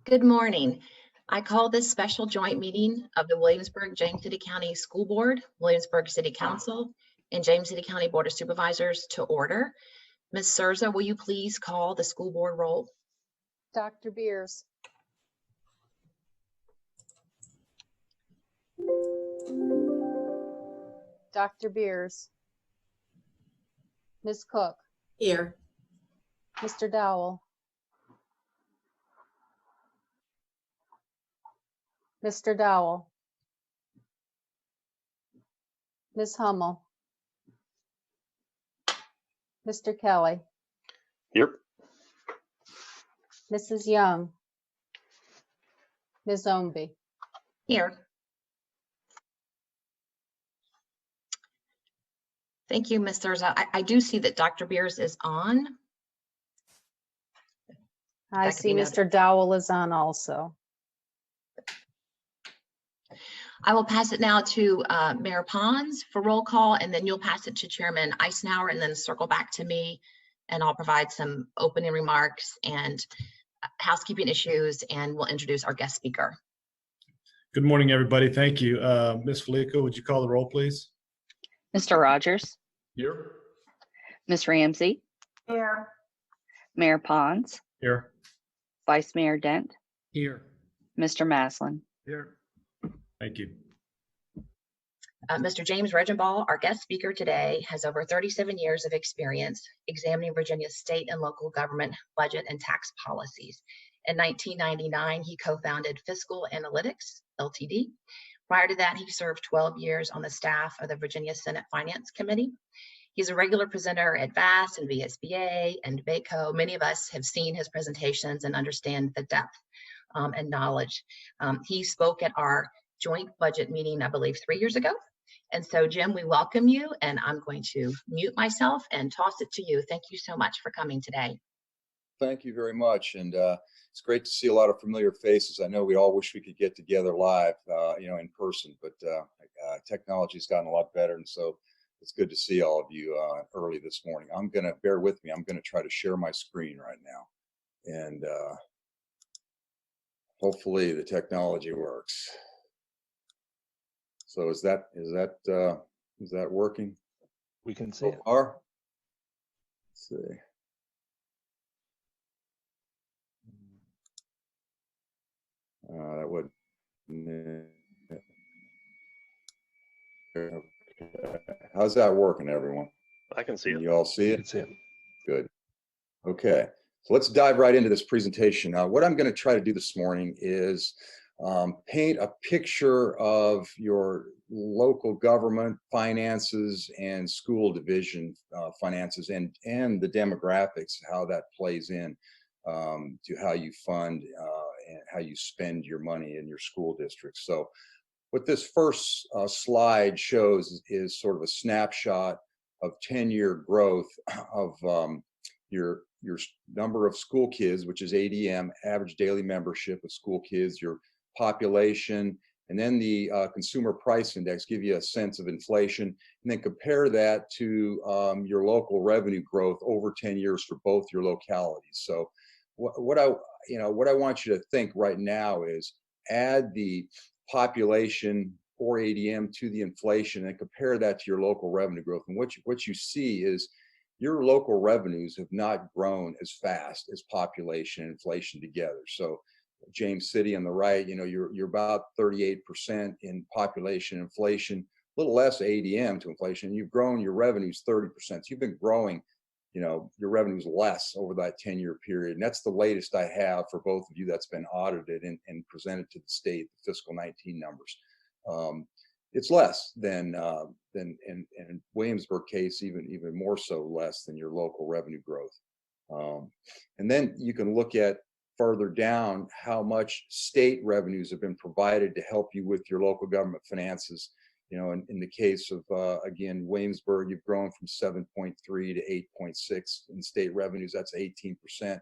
Good morning. I call this special joint meeting of the Williamsburg James City County School Board, Williamsburg City Council, and James City County Board of Supervisors to order. Ms. Surza, will you please call the school board roll? Dr. Beers. Dr. Beers. Ms. Cook. Here. Mr. Dowell. Mr. Dowell. Ms. Hummel. Mr. Kelly. Here. Mrs. Young. Ms. Ownby. Here. Thank you, Ms. Surza. I do see that Dr. Beers is on. I see Mr. Dowell is on also. I will pass it now to Mayor Pons for roll call, and then you'll pass it to Chairman Eisenhower, and then circle back to me, and I'll provide some opening remarks and housekeeping issues, and we'll introduce our guest speaker. Good morning, everybody. Thank you. Ms. Felico, would you call the roll, please? Mr. Rogers. Here. Ms. Ramsey. Here. Mayor Pons. Here. Vice Mayor Dent. Here. Mr. Maslin. Here. Thank you. Mr. James Regimbal, our guest speaker today, has over 37 years of experience examining Virginia's state and local government budget and tax policies. In 1999, he co-founded Fiscal Analytics, Ltd. Prior to that, he served 12 years on the staff of the Virginia Senate Finance Committee. He's a regular presenter at VAST and VSBA and VACO. Many of us have seen his presentations and understand the depth and knowledge. He spoke at our joint budget meeting, I believe, 3 years ago. And so, Jim, we welcome you, and I'm going to mute myself and toss it to you. Thank you so much for coming today. Thank you very much. And it's great to see a lot of familiar faces. I know we all wish we could get together live, in person, but technology's gotten a lot better. And so it's good to see all of you early this morning. Bear with me. I'm going to try to share my screen right now. And hopefully the technology works. So is that working? We can see it. Let's see. That would. Okay. How's that working, everyone? I can see it. You all see it? I can see it. Good. Okay. So let's dive right into this presentation. What I'm going to try to do this morning is paint a picture of your local government finances and school division finances and the demographics, how that plays in to how you fund and how you spend your money in your school district. So what this first slide shows is sort of a snapshot of 10-year growth of your number of school kids, which is ADM, average daily membership of school kids, your population, and then the consumer price index give you a sense of inflation, and then compare that to your local revenue growth over 10 years for both your localities. So what I want you to think right now is add the population or ADM to the inflation and compare that to your local revenue growth. And what you see is your local revenues have not grown as fast as population and inflation together. So James City on the right, you're about 38% in population inflation, a little less ADM to inflation. You've grown your revenues 30%. So you've been growing, your revenues less over that 10-year period. And that's the latest I have for both of you that's been audited and presented to the state, the fiscal 19 numbers. It's less than in Williamsburg case, even more so less than your local revenue growth. And then you can look at further down how much state revenues have been provided to help you with your local government finances. In the case of, again, Williamsburg, you've grown from 7.3 to 8.6 in state revenues. That's 18%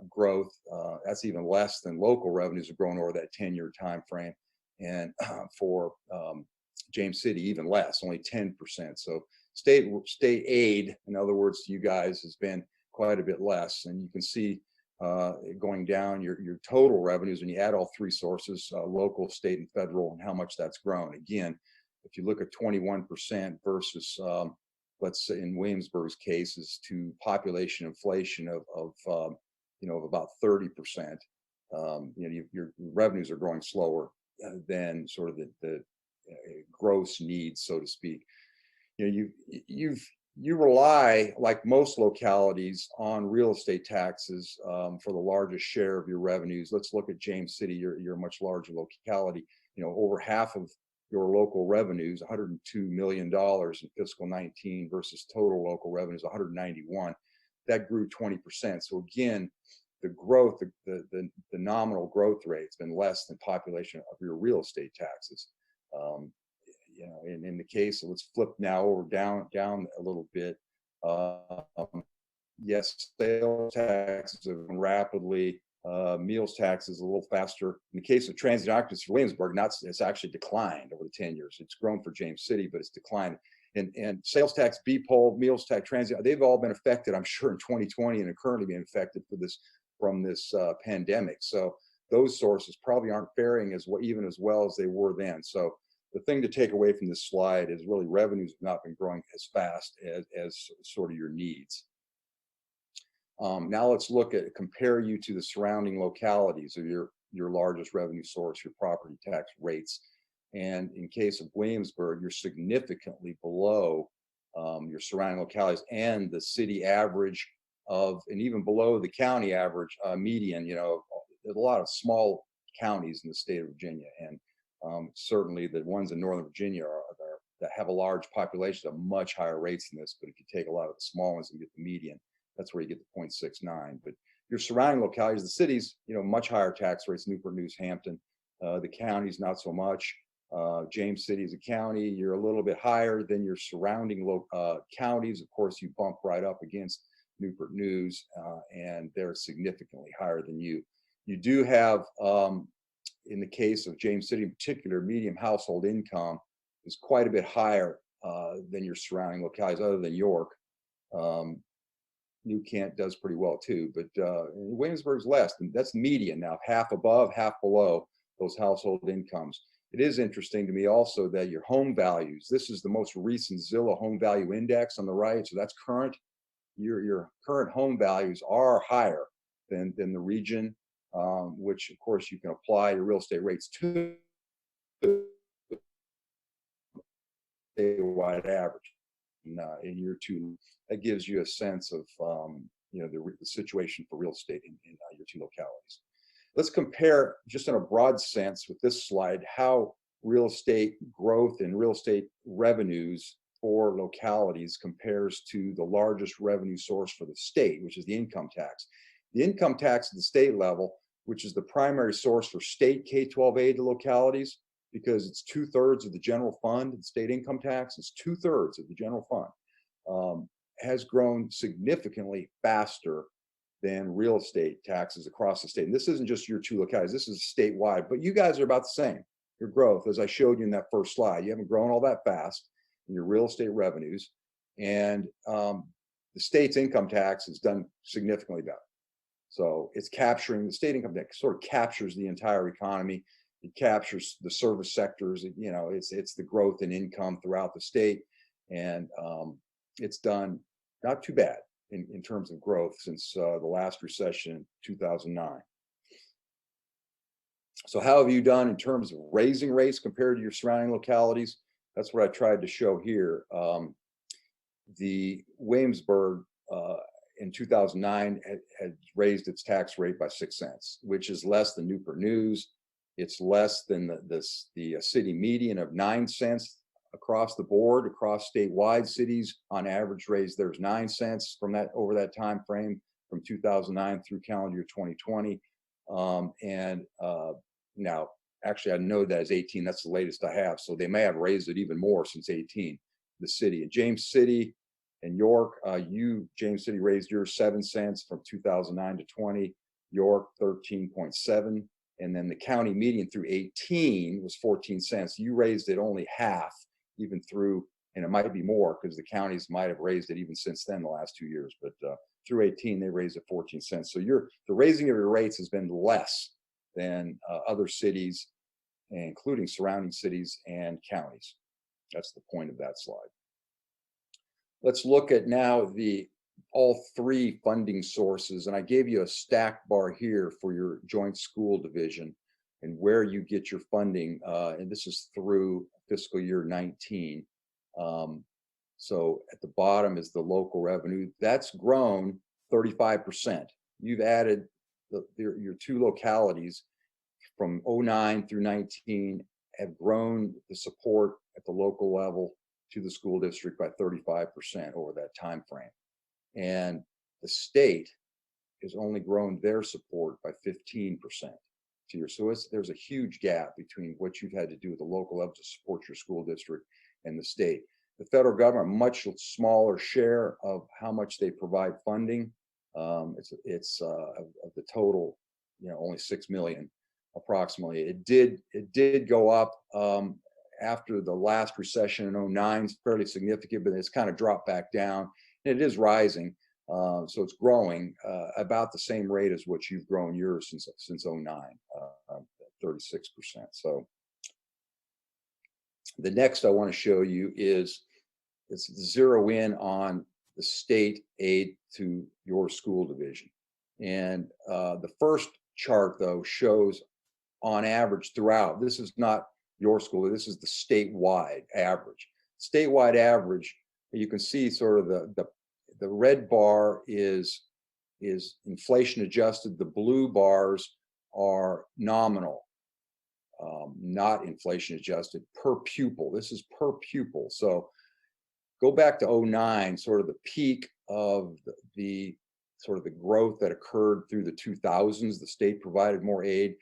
growth. That's even less than local revenues have grown over that 10-year time frame. And for James City, even less, only 10%. So state aid, in other words, to you guys, has been quite a bit less. And you can see going down your total revenues, and you add all three sources, local, state, and federal, and how much that's grown. Again, if you look at 21% versus, let's say in Williamsburg's case, is to population inflation of about 30%. Your revenues are growing slower than sort of the gross needs, so to speak. You rely, like most localities, on real estate taxes for the largest share of your revenues. Let's look at James City. You're a much larger locality. Over half of your local revenues, $102 million in fiscal 19 versus total local revenues, 191. That grew 20%. So again, the growth, the nominal growth rate's been less than population of your real estate taxes. In the case, so let's flip now over down a little bit. Yes, sales taxes have grown rapidly. Meals taxes a little faster. In the case of transient occupancy for Williamsburg, it's actually declined over the 10 years. It's grown for James City, but it's declined. And sales tax, BPOL, meals tax, transient, they've all been affected, I'm sure, in 2020 and are currently being affected from this pandemic. So those sources probably aren't faring even as well as they were then. So the thing to take away from this slide is really revenues have not been growing as fast as sort of your needs. Now let's compare you to the surrounding localities of your largest revenue source, your property tax rates. And in case of Williamsburg, you're significantly below your surrounding localities and the city average and even below the county average median. There's a lot of small counties in the state of Virginia, and certainly the ones in Northern Virginia that have a large population have much higher rates than this. But if you take a lot of the small ones and get the median, that's where you get the 0.69. But your surrounding localities, the cities, much higher tax rates, Newport News, Hampton. The counties, not so much. James City is a county. You're a little bit higher than your surrounding counties. Of course, you bump right up against Newport News, and they're significantly higher than you. You do have, in the case of James City in particular, median household income is quite a bit higher than your surrounding localities, other than York. New Kent does pretty well too, but Williamsburg's less. And that's median now, half above, half below those household incomes. It is interesting to me also that your home values, this is the most recent Zillow home value index on the right, so that's current. Your current home values are higher than the region, which of course you can apply your real estate rates to statewide average. In year two, that gives you a sense of the situation for real estate in your two localities. Let's compare, just in a broad sense with this slide, how real estate growth and real estate revenues for localities compares to the largest revenue source for the state, which is the income tax. The income tax at the state level, which is the primary source for state K-12 aid to localities, because it's 2/3 of the general fund. The state income tax is 2/3 of the general fund, has grown significantly faster than real estate taxes across the state. And this isn't just your two localities, this is statewide, but you guys are about the same. Your growth, as I showed you in that first slide, you haven't grown all that fast in your real estate revenues. And the state's income tax has done significantly better. So it's capturing, the state income tax sort of captures the entire economy. It captures the service sectors. It's the growth in income throughout the state. And it's done not too bad in terms of growth since the last recession in 2009. So how have you done in terms of raising rates compared to your surrounding localities? That's what I tried to show here. The Williamsburg in 2009 had raised its tax rate by 6 cents, which is less than Newport News. It's less than the city median of 9 cents across the board. Across statewide, cities on average raised theirs 9 cents over that time frame from 2009 through calendar year 2020. Now, actually, I know that as 18. That's the latest I have. So they may have raised it even more since 18. The city in James City and York, James City raised yours 7 cents from 2009 to 20. York 13.7. And then the county median through 18 was 14 cents. You raised it only half, even through, and it might be more because the counties might have raised it even since then, the last 2 years, but through 18, they raised it 14 cents. So the raising of your rates has been less than other cities, including surrounding cities and counties. That's the point of that slide. Let's look at now all three funding sources. And I gave you a stack bar here for your joint school division and where you get your funding. And this is through fiscal year 19. So at the bottom is the local revenue. That's grown 35%. You've added your two localities from 09 through 19 have grown the support at the local level to the school district by 35% over that time frame. And the state has only grown their support by 15% to your. So there's a huge gap between what you've had to do at the local level to support your school district and the state. The federal government, much smaller share of how much they provide funding. It's of the total, only $6 million approximately. It did go up after the last recession in 09, fairly significant, but it's kind of dropped back down. And it is rising, so it's growing about the same rate as what you've grown yours since 09, 36%. So the next I want to show you is it's zero in on the state aid to your school division. And the first chart, though, shows on average throughout. This is not your school, this is the statewide average. Statewide average, you can see sort of the red bar is inflation adjusted. The blue bars are nominal, not inflation adjusted per pupil. This is per pupil. So go back to 09, sort of the peak of the sort of the growth that occurred through the 2000s. The state provided more aid.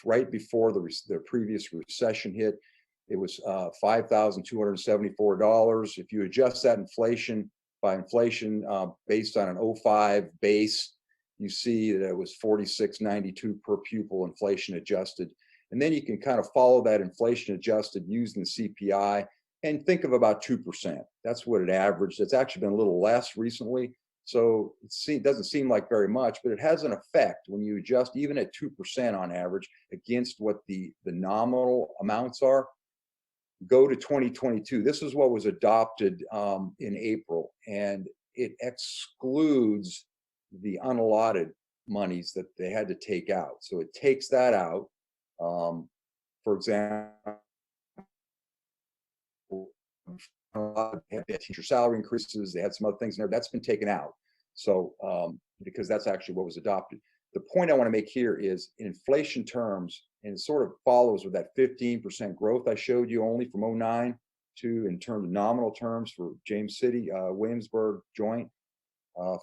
Right before the previous recession hit, it was $5,274. If you adjust that by inflation based on an 05 base, you see that it was $46.92 per pupil inflation adjusted. And then you can kind of follow that inflation adjusted using the CPI and think of about 2%. That's what it averaged. It's actually been a little less recently. So it doesn't seem like very much, but it has an effect when you adjust even at 2% on average against what the nominal amounts are. Go to 2022. This is what was adopted in April, and it excludes the unallotted monies that they had to take out. So it takes that out. For example, they had teacher salary increases, they had some other things in there. That's been taken out. So because that's actually what was adopted. The point I want to make here is in inflation terms, and it sort of follows with that 15% growth I showed you only from 09 to in terms of nominal terms for James City, Williamsburg joint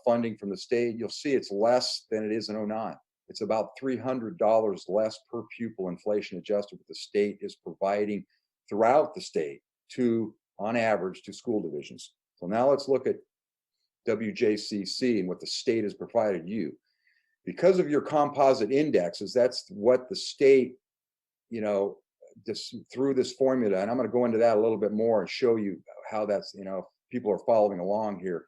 funding from the state. You'll see it's less than it is in 09. It's about $300 less per pupil inflation adjusted what the state is providing throughout the state on average to school divisions. So now let's look at WJCC and what the state has provided you. Because of your composite indexes, that's what the state, through this formula, and I'm going to go into that a little bit more and show you how that's, people are following along here.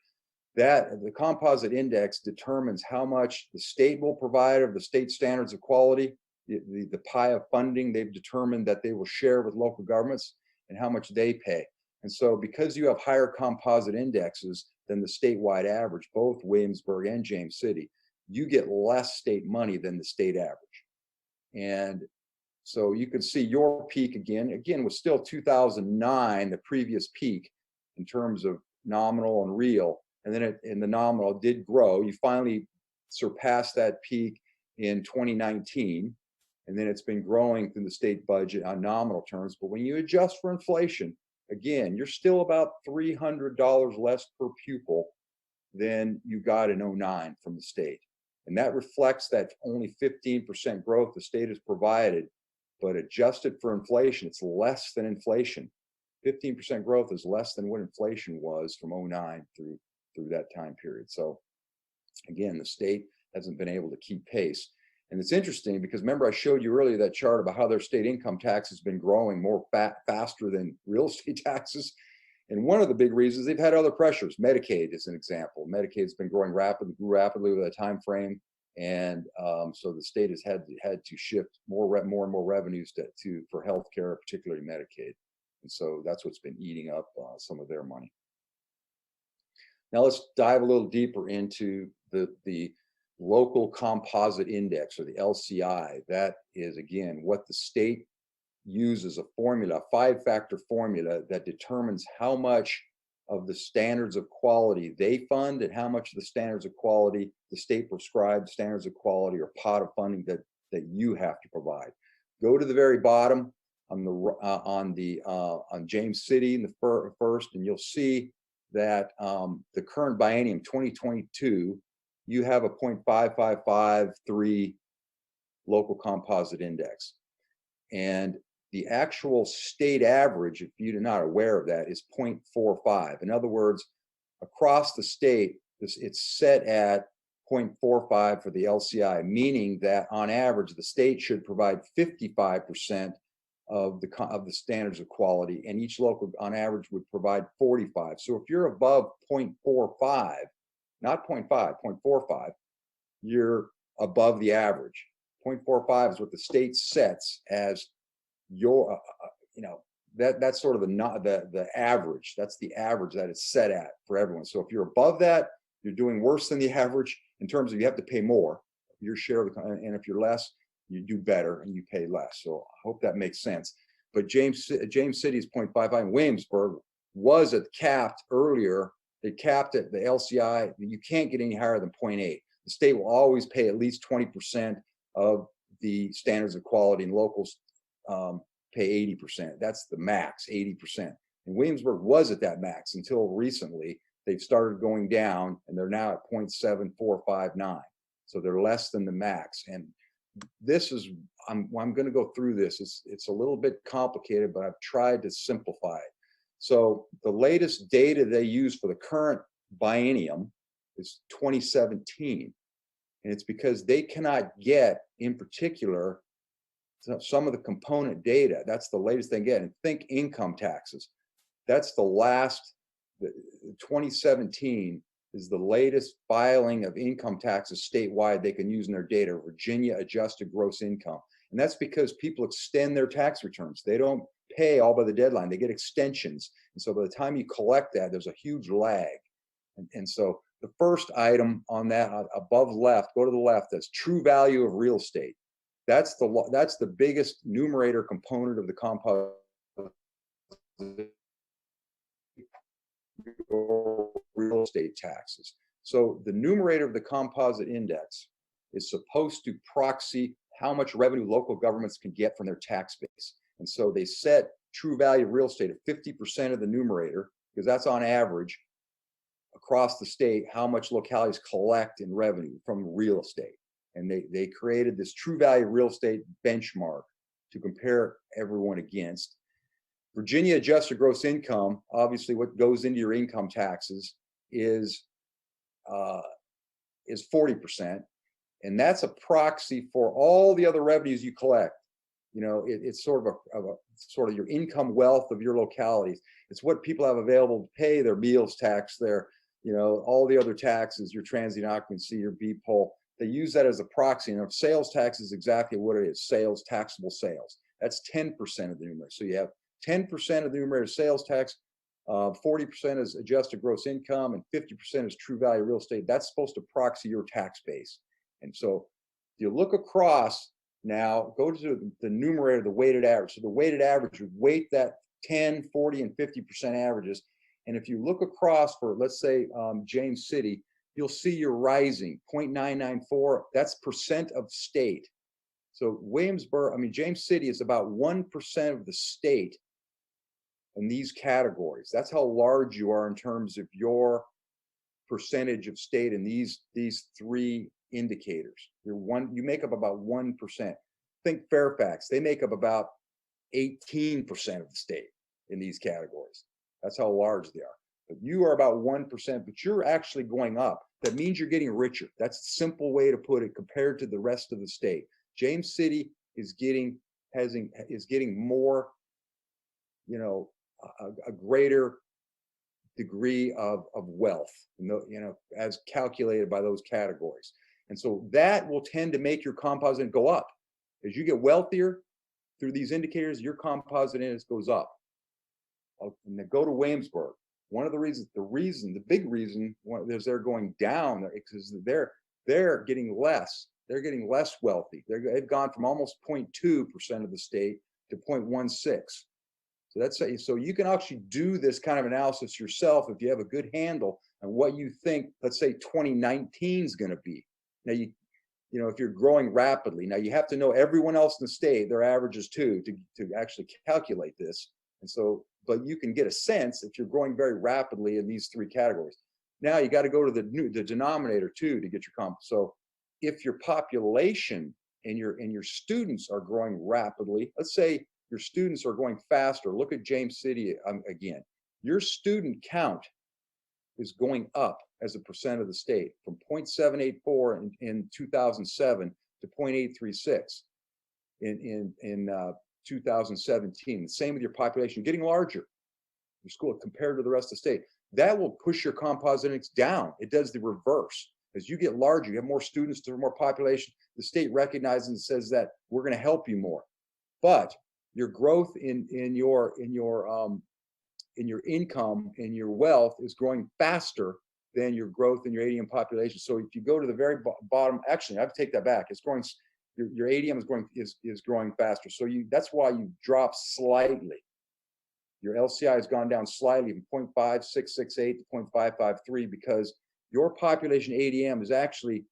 That the composite index determines how much the state will provide of the state standards of quality, the pie of funding they've determined that they will share with local governments and how much they pay. And so because you have higher composite indexes than the statewide average, both Williamsburg and James City, you get less state money than the state average. And so you can see your peak again was still 2009, the previous peak in terms of nominal and real. And then in the nominal did grow. You finally surpassed that peak in 2019. And then it's been growing through the state budget on nominal terms. But when you adjust for inflation, again, you're still about $300 less per pupil than you got in 09 from the state. And that reflects that only 15% growth the state has provided, but adjusted for inflation, it's less than inflation. 15% growth is less than what inflation was from 09 through that time period. So again, the state hasn't been able to keep pace. And it's interesting because remember I showed you earlier that chart about how their state income tax has been growing more faster than real estate taxes. And one of the big reasons, they've had other pressures. Medicaid is an example. Medicaid's been growing grew rapidly with a time frame. And so the state has had to shift more and more revenues for healthcare, particularly Medicaid. And so that's what's been eating up some of their money. Now let's dive a little deeper into the local composite index, or the LCI. That is, again, what the state uses, a formula, a 5-factor formula that determines how much of the standards of quality they fund and how much of the standards of quality the state prescribed standards of quality or pot of funding that you have to provide. Go to the very bottom on James City in the first, and you'll see that the current biennium 2022, you have a 0.5553 local composite index. And the actual state average, if you're not aware of that, is 0.45. In other words, across the state, it's set at 0.45 for the LCI, meaning that on average, the state should provide 55% of the standards of quality, and each local on average would provide 45. So if you're above 0.45, not 0.5, 0.45, you're above the average. 0.45 is what the state sets as your, that's sort of the average. That's the average that it's set at for everyone. So if you're above that, you're doing worse than the average in terms of you have to pay more, your share of the, and if you're less, you do better and you pay less. So I hope that makes sense. But James City is 0.55, and Williamsburg was capped earlier. They capped at the LCI. You can't get any higher than 0.8. The state will always pay at least 20% of the standards of quality, and locals pay 80%. That's the max, 80%. And Williamsburg was at that max until recently. They've started going down, and they're now at 0.7459. So they're less than the max. And this is, I'm going to go through this. It's a little bit complicated, but I've tried to simplify it. So the latest data they use for the current biennium is 2017. And it's because they cannot get, in particular, some of the component data. That's the latest they get. And think income taxes. That's the last, 2017 is the latest filing of income taxes statewide they can use in their data, Virginia adjusted gross income. And that's because people extend their tax returns. They don't pay all by the deadline. They get extensions. And so by the time you collect that, there's a huge lag. And so the first item on that above left, go to the left, that's true value of real estate. That's the biggest numerator component of the composite real estate taxes. So the numerator of the composite index is supposed to proxy how much revenue local governments can get from their tax base. And so they set true value of real estate at 50% of the numerator, because that's on average across the state how much localities collect in revenue from real estate. And they created this true value of real estate benchmark to compare everyone against. Virginia adjusted gross income, obviously what goes into your income taxes is 40%. And that's a proxy for all the other revenues you collect. It's sort of your income wealth of your localities. It's what people have available to pay their meals tax, their, all the other taxes, your transient occupancy, your B poll. They use that as a proxy. And sales tax is exactly what it is, sales, taxable sales. That's 10% of the numerator. So you have 10% of the numerator sales tax, 40% is adjusted gross income, and 50% is true value real estate. That's supposed to proxy your tax base. And so if you look across now, go to the numerator, the weighted average. So the weighted average would weight that 10, 40, and 50% averages. And if you look across for, let's say, James City, you'll see you're rising 0.994. That's percent of state. So James City is about 1% of the state in these categories. That's how large you are in terms of your percentage of state in these three indicators. You make up about 1%. Think Fairfax, they make up about 18% of the state in these categories. That's how large they are. But you are about 1%, but you're actually going up. That means you're getting richer. That's a simple way to put it compared to the rest of the state. James City is getting more, a greater degree of wealth, as calculated by those categories. And so that will tend to make your composite index go up. As you get wealthier through these indicators, your composite index goes up. And then go to Williamsburg. One of the reasons, the big reason is they're going down because they're getting less. They're getting less wealthy. They've gone from almost 0.2% of the state to 0.16. So you can actually do this kind of analysis yourself if you have a good handle on what you think, let's say 2019 is going to be. Now if you're growing rapidly, now you have to know everyone else in the state, their averages too, to actually calculate this. And so, but you can get a sense if you're growing very rapidly in these three categories. Now you got to go to the denominator too to get your comp. So if your population and your students are growing rapidly, let's say your students are going faster. Look at James City again. Your student count is going up as a percent of the state from 0.784 in 2007 to 0.836 in 2017. The same with your population. You're getting larger, your school compared to the rest of the state. That will push your composite index down. It does the reverse. As you get larger, you have more students, there's more population. The state recognizes and says that we're going to help you more. But your growth in your income and your wealth is growing faster than your growth in your ADM population. So if you go to the very bottom, actually, I have to take that back. It's growing. Your ADM is growing faster. So that's why you drop slightly. Your LCI has gone down slightly from 0.5668 to 0.553 because your population ADM is actually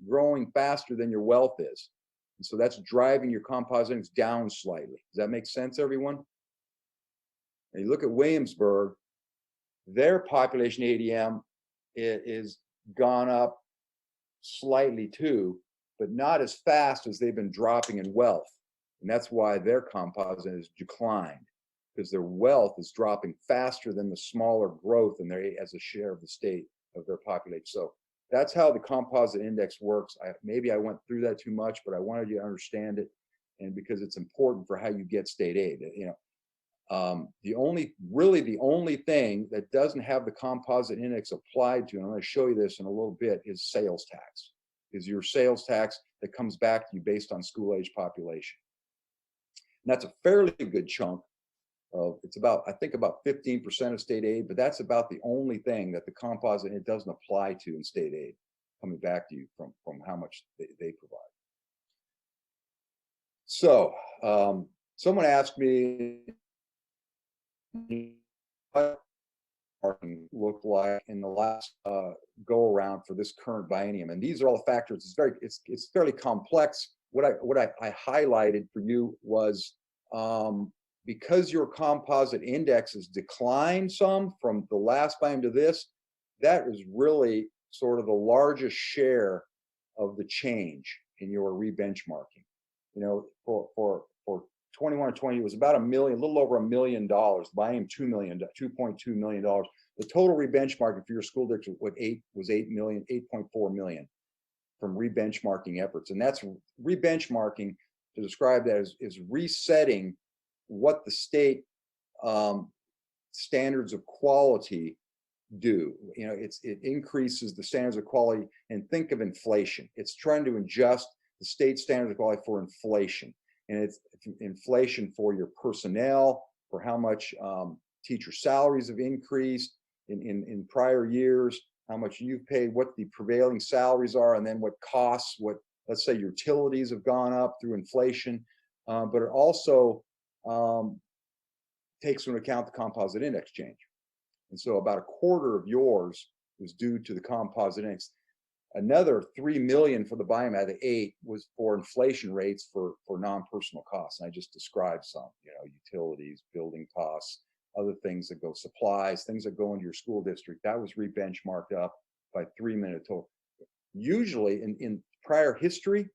growing faster than your wealth is. And so that's driving your composite index down slightly. Does that make sense, everyone? And you look at Williamsburg, their population ADM is gone up slightly too, but not as fast as they've been dropping in wealth. And that's why their composite has declined, because their wealth is dropping faster than the smaller growth in as a share of the state of their population. So that's how the composite index works. Maybe I went through that too much, but I wanted you to understand it, and because it's important for how you get state aid. The only thing that doesn't have the composite index applied to, and I'm going to show you this in a little bit, is sales tax. Is your sales tax that comes back to you based on school age population. And that's a fairly good chunk of, I think about 15% of state aid, but that's about the only thing that the composite it doesn't apply to in state aid, coming back to you from how much they provide. So someone asked me what marking looked like in the last go around for this current biennium, and these are all the factors. It's fairly complex. What I highlighted for you was because your composite index has declined some from the last biennium to this, that is really sort of the largest share of the change in your rebenchmarking. For 21 and 20, it was about a little over $1 million. Biennium $2.2 million. The total rebenchmarking for your school district was $8.4 million from rebenchmarking efforts, and that's rebenchmarking. To describe that is resetting what the state standards of quality do. It increases the standards of quality, and think of inflation. It's trying to adjust the state standards of quality for inflation, and it's inflation for your personnel, for how much teacher salaries have increased in prior years, how much you've paid, what the prevailing salaries are, and then what costs, let's say utilities have gone up through inflation, but it also takes into account the composite index change. And so about a quarter of yours was due to the composite index. Another $3 million for the biennium out of the 8 was for inflation rates for non-personal costs. And I just described some, utilities, building costs, other things that go, supplies, things that go into your school district. That was rebenchmarked up by $3 million total. Usually in prior history,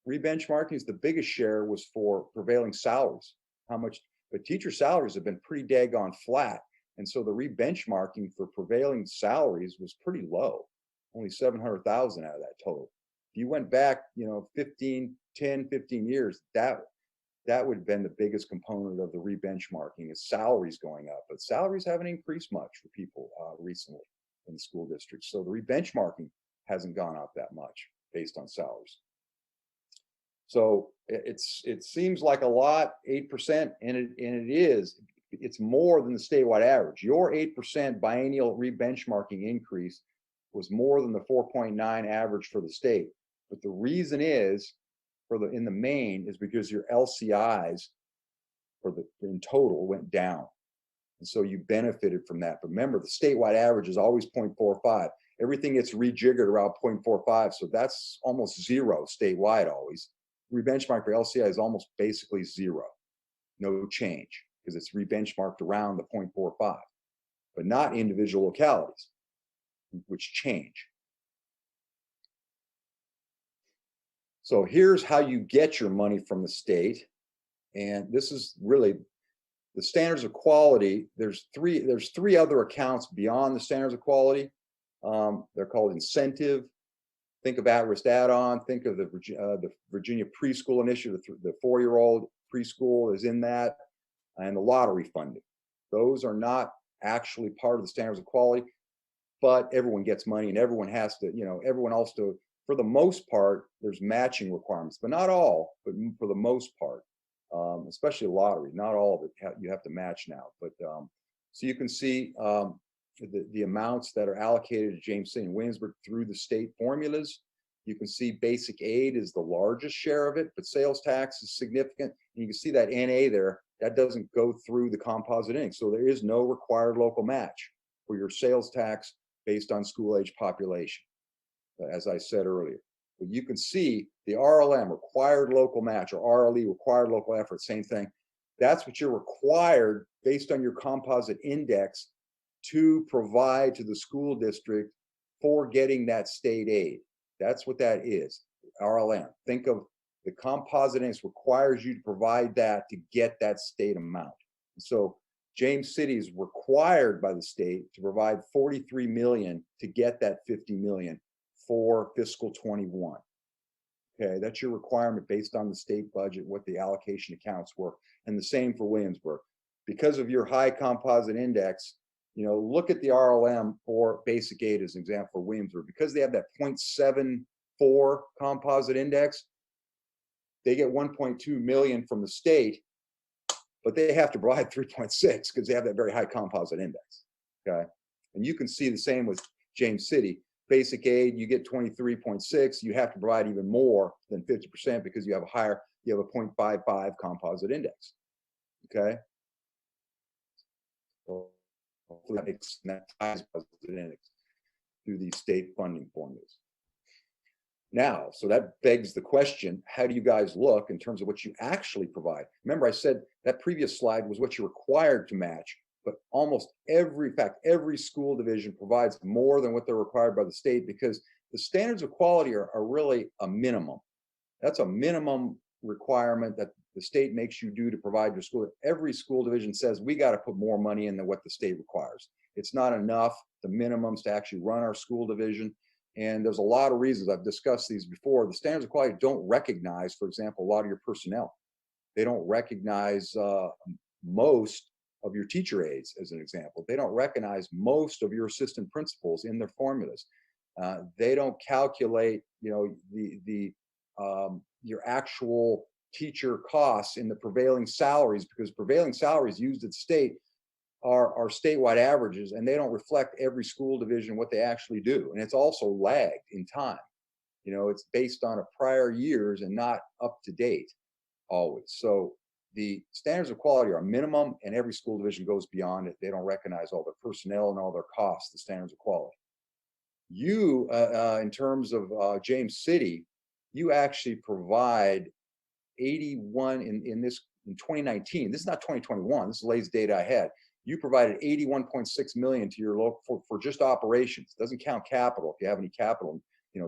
rebenchmarking is the biggest share was for prevailing salaries. But teacher salaries have been pretty daggone flat. And so the rebenchmarking for prevailing salaries was pretty low, only 700,000 out of that total. If you went back, 10, 15 years, that would have been the biggest component of the re-benchmarking is salaries going up, but salaries haven't increased much for people recently in the school districts. So the re-benchmarking hasn't gone up that much based on salaries. So it seems like a lot, 8%, and it is. It's more than the statewide average. Your 8% biennial re-benchmarking increase was more than the 4.9 average for the state. But the reason is, in the main, is because your LCIs in total went down. And so you benefited from that. But remember, the statewide average is always 0.45. Everything gets rejiggered around 0.45. So that's almost zero statewide always. Re-benchmark for LCI is almost basically zero. No change, because it's re-benchmarked around the 0.45, but not individual localities, which change. So here's how you get your money from the state. And this is really the standards of quality. There's three other accounts beyond the standards of quality. They're called incentive. Think of at-risk add-on. Think of the Virginia preschool initiative. The 4-year-old preschool is in that, and the lottery funding. Those are not actually part of the standards of quality, but everyone gets money, and everyone has to, everyone also, for the most part, there's matching requirements, but not all, but for the most part, especially lottery, not all of it you have to match now. But so you can see the amounts that are allocated to James City and Williamsburg through the state formulas. You can see basic aid is the largest share of it, but sales tax is significant. And you can see that NA there, that doesn't go through the composite index. So there is no required local match for your sales tax based on school age population, as I said earlier. But you can see the RLM, required local match, or RLE, required local effort, same thing. That's what you're required based on your composite index to provide to the school district for getting that state aid. That's what that is, RLM. Think of the composite index requires you to provide that to get that state amount. So James City is required by the state to provide 43 million to get that 50 million for fiscal 21. Okay, that's your requirement based on the state budget, what the allocation accounts were. And the same for Williamsburg. Because of your high composite index, look at the RLM for basic aid as an example for Williamsburg. Because they have that 0.74 composite index, they get 1.2 million from the state, but they have to provide 3.6 because they have that very high composite index. Okay, and you can see the same with James City. Basic aid, you get 23.6. You have to provide even more than 50% because you have a 0.55 composite index. Okay. So hopefully that makes that ties composite index through these state funding formulas. Now, so that begs the question, how do you guys look in terms of what you actually provide? Remember, I said that previous slide was what you're required to match, but almost every school division provides more than what they're required by the state, because the standards of quality are really a minimum. That's a minimum requirement that the state makes you do to provide your school. Every school division says we got to put more money in than what the state requires. It's not enough, the minimums, to actually run our school division. And there's a lot of reasons. I've discussed these before. The standards of quality don't recognize, for example, a lot of your personnel. They don't recognize most of your teacher aides, as an example. They don't recognize most of your assistant principals in their formulas. They don't calculate, your actual teacher costs in the prevailing salaries, because prevailing salaries used at the state are statewide averages, and they don't reflect every school division what they actually do. And it's also lagged in time. It's based on a prior years and not up to date always. So the standards of quality are minimum, and every school division goes beyond it. They don't recognize all their personnel and all their costs, the standards of quality. You, in terms of James City, you actually provide 81 in 2019. This is not 2021. This is the latest data I had. You provided 81.6 million to your local for just operations. Doesn't count capital if you have any capital,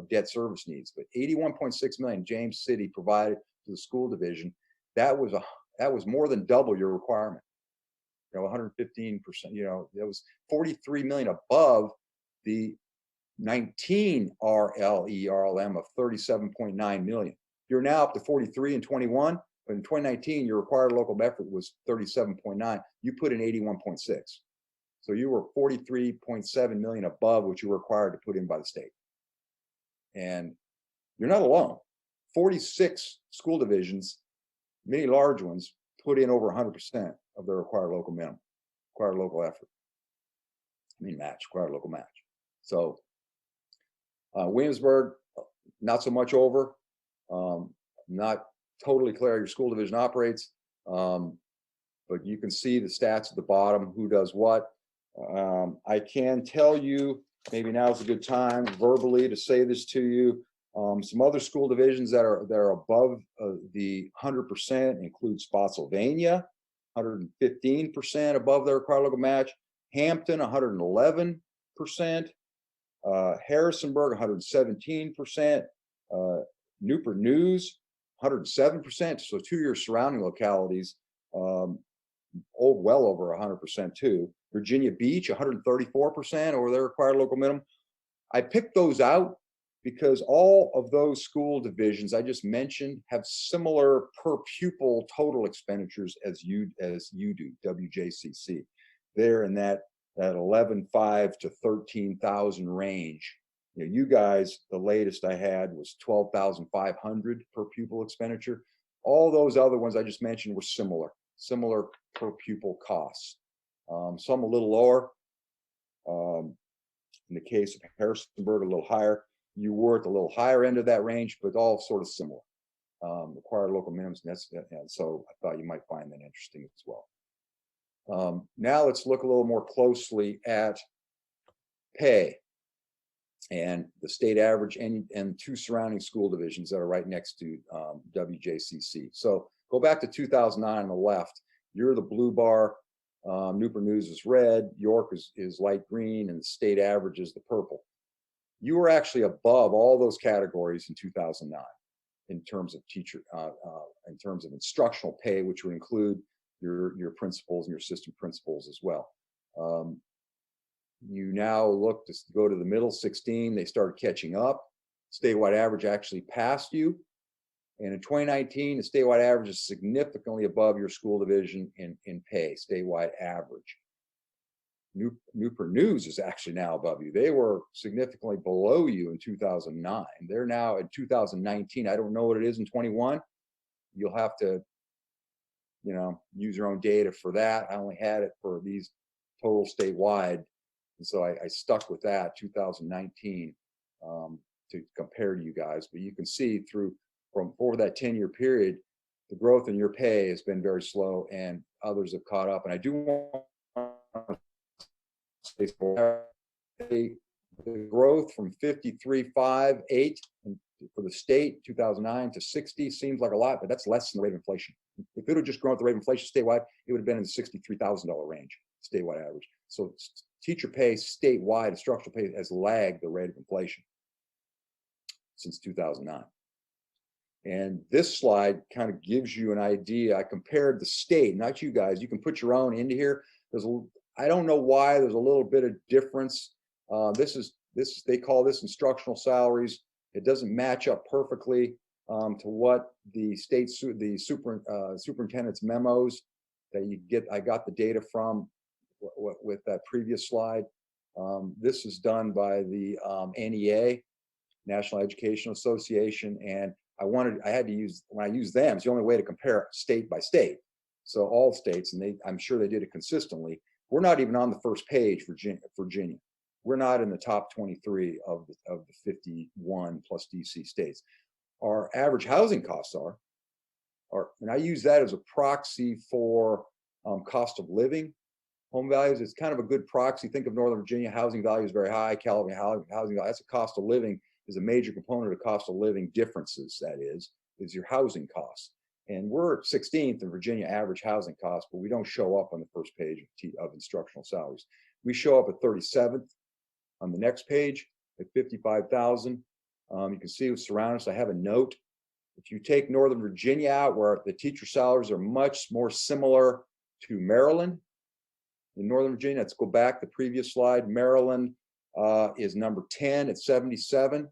debt service needs. But 81.6 million James City provided to the school division. That was more than double your requirement. 115%. That was 43 million above the 19 RLM of 37.9 million. You're now up to 43 and 21. But in 2019, your required local effort was 37.9. You put in 81.6. So you were 43.7 million above what you were required to put in by the state. And you're not alone. 46 school divisions, many large ones, put in over 100% of their required local minimum, required local effort. Required local match. So Williamsburg, not so much over. Not totally clear how your school division operates, but you can see the stats at the bottom, who does what. I can tell you, maybe now's a good time verbally to say this to you. Some other school divisions that are above the 100% include Spotsylvania, 115% above their required local match. Hampton, 111%. Harrisonburg, 117%. Newport News, 107%. So two of your surrounding localities, well over 100% too. Virginia Beach, 134% over their required local minimum. I picked those out because all of those school divisions I just mentioned have similar per pupil total expenditures as you do, WJCC. They're in that 11,500 to 13,000 range. You guys, the latest I had was 12,500 per pupil expenditure. All those other ones I just mentioned were similar per pupil costs. Some a little lower. In the case of Harrisonburg, a little higher. You were at the little higher end of that range, but all sort of similar. Required local minimums, and so I thought you might find that interesting as well. Now let's look a little more closely at pay and the state average and two surrounding school divisions that are right next to WJCC. So go back to 2009 on the left. You're the blue bar. Newport News is red. York is light green, and the state average is the purple. You were actually above all those categories in 2009 in terms of in terms of instructional pay, which would include your principals and your assistant principals as well. You now look to go to the middle 16, they started catching up. Statewide average actually passed you. And in 2019, the statewide average is significantly above your school division in pay, statewide average. Newport News is actually now above you. They were significantly below you in 2009. They're now in 2019. I don't know what it is in 21. You'll have to, use your own data for that. I only had it for these total statewide. And so I stuck with that 2019 to compare to you guys. But you can see from over that 10-year period, the growth in your pay has been very slow, and others have caught up. And I do want to say the growth from 53.58 for the state 2009 to 60 seems like a lot, but that's less than the rate of inflation. If it had just grown at the rate of inflation statewide, it would have been in the $63,000 range statewide average. So teacher pay statewide, instructional pay has lagged the rate of inflation since 2009. And this slide kind of gives you an idea. I compared the state, not you guys. You can put your own into here. I don't know why there's a little bit of difference. They call this instructional salaries. It doesn't match up perfectly to what the superintendent's memos that you get. I got the data from with that previous slide. This is done by the NEA, National Educational Association, and I had to use, when I use them, it's the only way to compare state by state. So all states, and I'm sure they did it consistently. We're not even on the first page, Virginia. We're not in the top 23 of the 51 plus DC states. Our average housing costs are, and I use that as a proxy for cost of living, home values. It's kind of a good proxy. Think of Northern Virginia, housing value is very high. California housing value, that's a cost of living, is a major component of cost of living differences, that is your housing costs. And we're 16th in Virginia average housing costs, but we don't show up on the first page of instructional salaries. We show up at 37th on the next page at 55,000. You can see with surroundings, I have a note. If you take Northern Virginia out, where the teacher salaries are much more similar to Maryland, in Northern Virginia, let's go back to the previous slide. Maryland is number 10 at 77.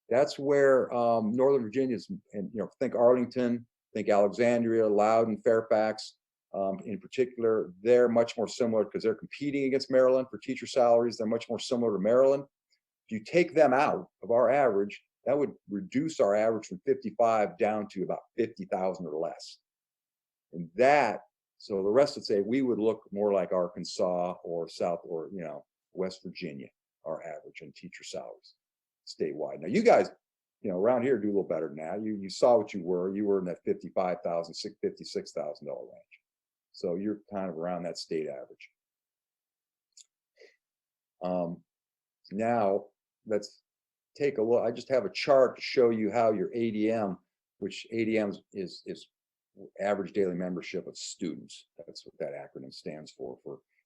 That's where Northern Virginia is, and think Arlington, think Alexandria, Loudoun, Fairfax, in particular, they're much more similar because they're competing against Maryland for teacher salaries. They're much more similar to Maryland. If you take them out of our average, that would reduce our average from 55 down to about 50,000 or less. And that, so the rest would say we would look more like Arkansas or South or, West Virginia, our average in teacher salaries statewide. Now you guys, around here do a little better than that. You saw what you were in that $55,000, $56,000 range. So you're kind of around that state average. Now let's take a look. I just have a chart to show you how your ADM, which ADM is average daily membership of students. That's what that acronym stands for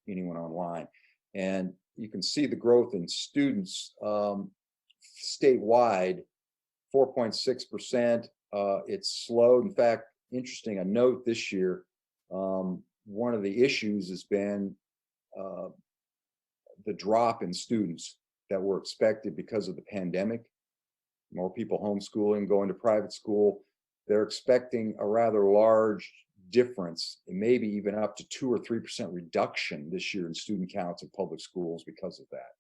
anyone online. And you can see the growth in students statewide, 4.6%. It's slowed. In fact, interesting, a note this year, one of the issues has been the drop in students that were expected because of the pandemic. More people homeschooling, going to private school. They're expecting a rather large difference, and maybe even up to 2 or 3% reduction this year in student counts in public schools because of that.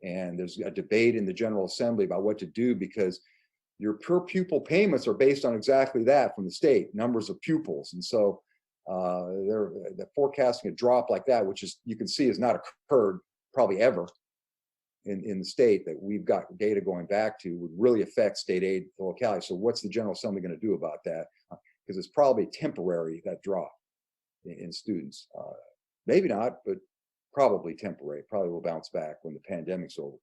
And there's a debate in the General Assembly about what to do, because your per pupil payments are based on exactly that from the state, numbers of pupils. And so they're forecasting a drop like that, which is, you can see, has not occurred probably ever in the state that we've got data going back to, would really affect state aid to locality. So what's the General Assembly going to do about that? Because it's probably temporary, that drop in students. Maybe not, but probably temporary. Probably will bounce back when the pandemic's over.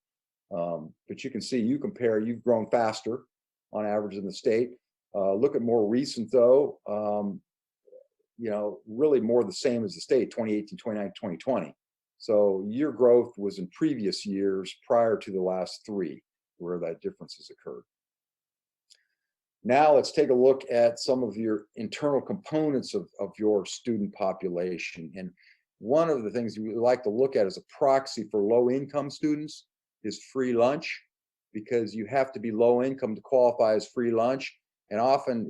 But you can see, you compare, you've grown faster on average in the state. Look at more recent though, really more the same as the state, 2018, 2019, 2020. So your growth was in previous years prior to the last three, where that difference has occurred. Now let's take a look at some of your internal components of your student population. And one of the things we like to look at as a proxy for low income students is free lunch, because you have to be low income to qualify as free lunch. And often,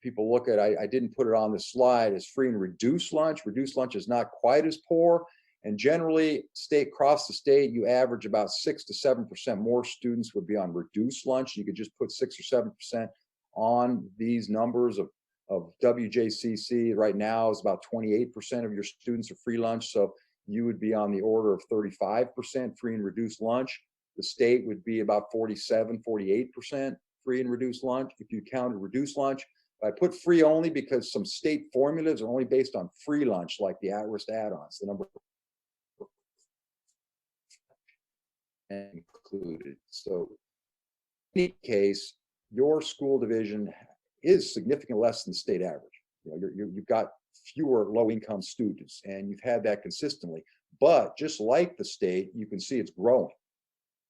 people look at, I didn't put it on the slide, as free and reduced lunch. Reduced lunch is not quite as poor. And generally, across the state, you average about 6 to 7% more students would be on reduced lunch. You could just put 6 or 7% on these numbers of WJCC. Right now is about 28% of your students are free lunch. So you would be on the order of 35% free and reduced lunch. The state would be about 47, 48% free and reduced lunch if you counted reduced lunch. I put free only because some state formulas are only based on free lunch, like the at-risk add-ons, the number included. So in any case, your school division is significantly less than the state average. You've got fewer low-income students, and you've had that consistently. But just like the state, you can see it's growing.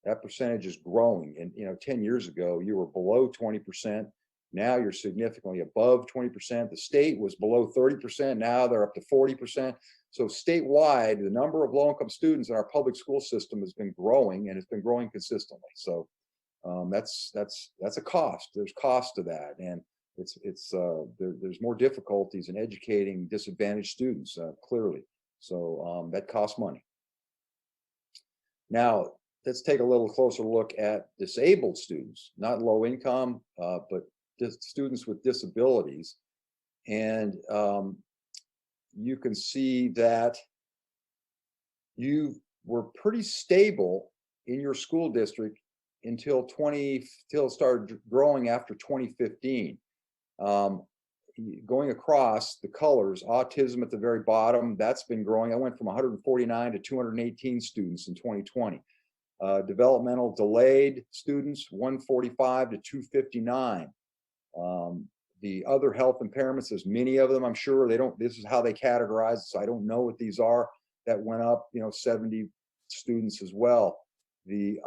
That percentage is growing. And 10 years ago, you were below 20%. Now you're significantly above 20%. The state was below 30%. Now they're up to 40%. So statewide, the number of low-income students in our public school system has been growing, and it's been growing consistently. So that's a cost. There's cost to that, and there's more difficulties in educating disadvantaged students, clearly. So that costs money. Now let's take a little closer look at disabled students, not low income, but students with disabilities. And you can see that you were pretty stable in your school district until it started growing after 2015. Going across the colors, autism at the very bottom, that's been growing. I went from 149 to 218 students in 2020. Developmental delayed students, 145 to 259. The other health impairments, there's many of them, I'm sure. This is how they categorize it, so I don't know what these are. That went up, 70 students as well. The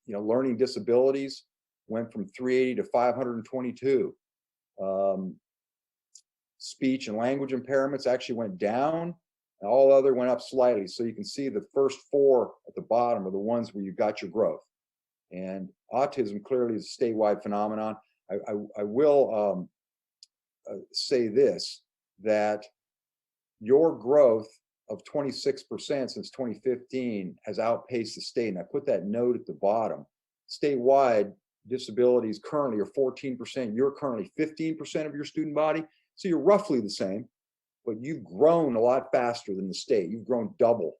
learning disabilities went from 380 to 522. Speech and language impairments actually went down. And all other went up slightly. So you can see the first four at the bottom are the ones where you got your growth. And autism clearly is a statewide phenomenon. I will say this, that your growth of 26% since 2015 has outpaced the state. And I put that note at the bottom. Statewide, disabilities currently are 14%. You're currently 15% of your student body. So you're roughly the same, but you've grown a lot faster than the state. You've grown double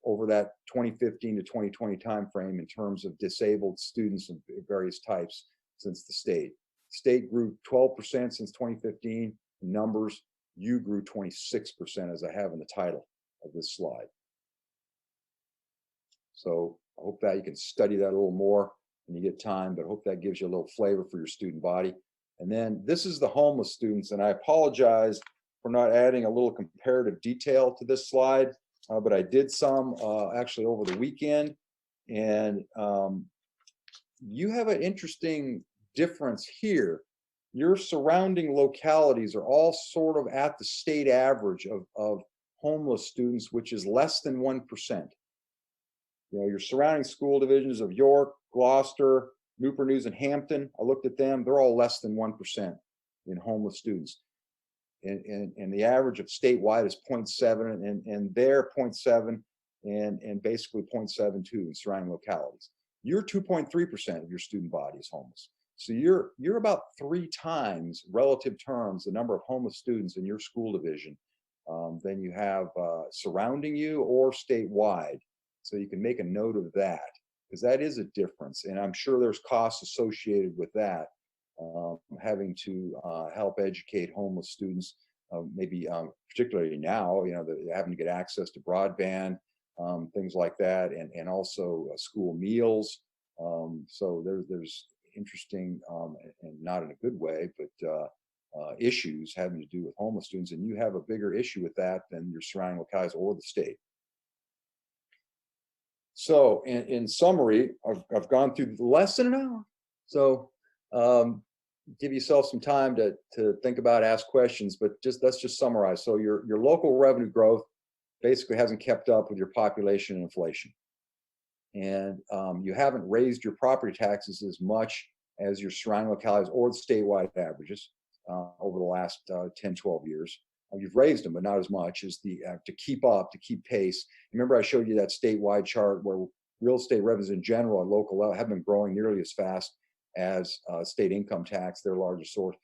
over that 2015 to 2020 timeframe in terms of disabled students of various types since the state. State grew 12% since 2015. Numbers, you grew 26%, as I have in the title of this slide. So I hope that you can study that a little more when you get time, but I hope that gives you a little flavor for your student body. And then this is the homeless students, and I apologize for not adding a little comparative detail to this slide, but I did some actually over the weekend. And you have an interesting difference here. Your surrounding localities are all sort of at the state average of homeless students, which is less than 1%. You know, your surrounding school divisions of York, Gloucester, Newport News, and Hampton, I looked at them, they're all less than 1% in homeless students. And the average of statewide is 0.7, and they're 0.7, and basically 0.72 in surrounding localities. You're 2.3% of your student body is homeless. So you're about 3 times relative terms the number of homeless students in your school division than you have surrounding you or statewide. So you can make a note of that, because that is a difference. And I'm sure there's costs associated with that, having to help educate homeless students, maybe particularly now, you know, having to get access to broadband, things like that, and also school meals. So there's interesting, and not in a good way, but issues having to do with homeless students, and you have a bigger issue with that than your surrounding localities or the state. So in summary, I've gone through less than an hour. So give yourself some time to think about, ask questions, but let's just summarize. So your local revenue growth basically hasn't kept up with your population and inflation. And you haven't raised your property taxes as much as your surrounding localities or the statewide averages over the last 10, 12 years. You've raised them, but not as much as to keep up, to keep pace. Remember, I showed you that statewide chart where real estate revenues in general at local level have been growing nearly as fast as state income tax, their largest source.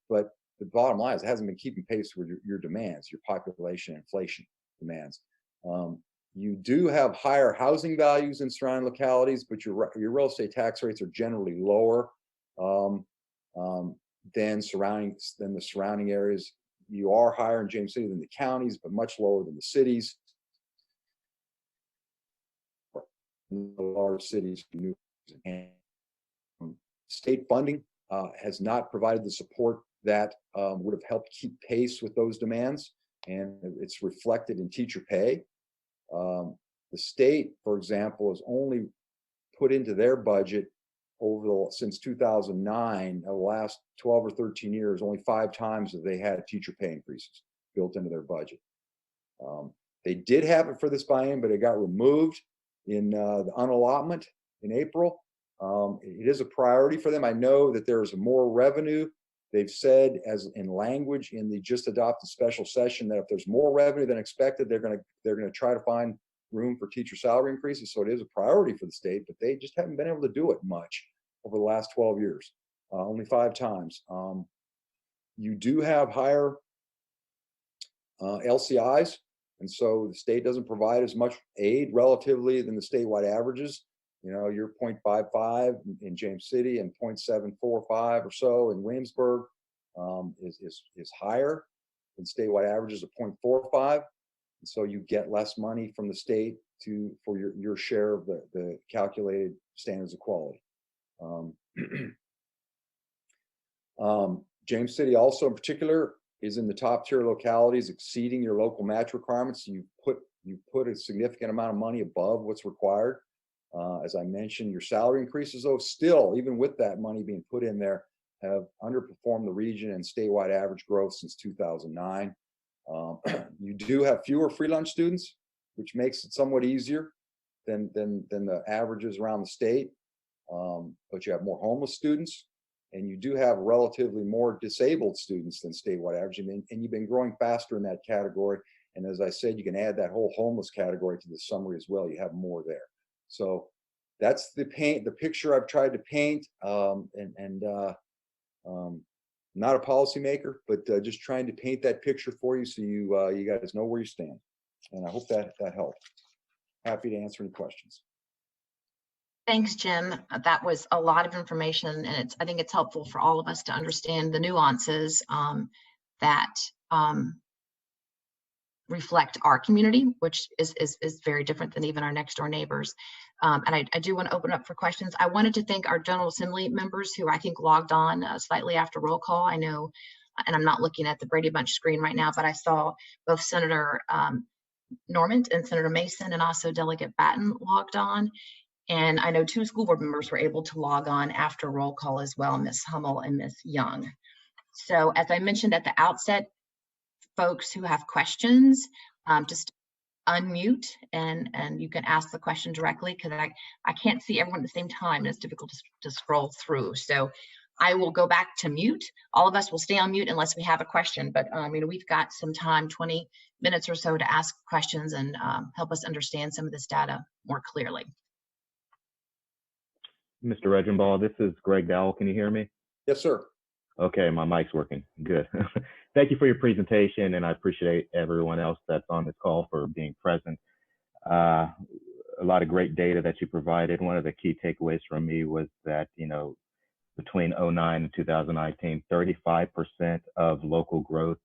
But the bottom line is it hasn't been keeping pace with your demands, your population inflation demands. You do have higher housing values in surrounding localities, but your real estate tax rates are generally lower than the surrounding areas. You are higher in James City than the counties, but much lower than the cities. In the large cities, state funding has not provided the support that would have helped keep pace with those demands, and it's reflected in teacher pay. The state, for example, has only put into their budget since 2009, the last 12 or 13 years, only 5 times have they had teacher pay increases built into their budget. They did have it for this biennium, but it got removed in the unallotment in April. It is a priority for them. I know that there is more revenue. They've said, as in language in the just adopted special session, that if there's more revenue than expected, they're going to try to find room for teacher salary increases. So it is a priority for the state, but they just haven't been able to do it much over the last 12 years, only 5 times. You do have higher LCIs, and so the state doesn't provide as much aid relatively than the statewide averages. You know, you're 0.55 in James City and 0.745 or so in Williamsburg is higher than statewide averages of 0.45. And so you get less money from the state for your share of the calculated standards of quality. James City also in particular is in the top tier localities, exceeding your local match requirements. You put a significant amount of money above what's required. As I mentioned, your salary increases, though, still, even with that money being put in there, have underperformed the region and statewide average growth since 2009. You do have fewer free lunch students, which makes it somewhat easier than the averages around the state. But you have more homeless students, and you do have relatively more disabled students than statewide average, and you've been growing faster in that category. And as I said, you can add that whole homeless category to the summary as well. You have more there. So that's the picture I've tried to paint, not a policymaker, but just trying to paint that picture for you so you guys know where you stand. And I hope that helped. Happy to answer any questions. Thanks, Jim. That was a lot of information, and I think it's helpful for all of us to understand the nuances that reflect our community, which is very different than even our next door neighbors. And I do want to open up for questions. I wanted to thank our General Assembly members who I think logged on slightly after roll call. I know, and I'm not looking at the Brady Bunch screen right now, but I saw both Senator Normand and Senator Mason and also Delegate Batten logged on. And I know 2 school board members were able to log on after roll call as well, Ms. Hummel and Ms. Young. So as I mentioned at the outset, folks who have questions, just unmute and you can ask the question directly, because I can't see everyone at the same time and it's difficult to scroll through. So I will go back to mute. All of us will stay on mute unless we have a question, but we've got some time, 20 minutes or so, to ask questions and help us understand some of this data more clearly. Mr. Regimbal, this is Greg Dowell. Can you hear me? Yes, sir. Okay, my mic's working. Good. Thank you for your presentation, and I appreciate everyone else that's on this call for being present. A lot of great data that you provided. One of the key takeaways from me was that, between 2009 and 2019, 35% of local growth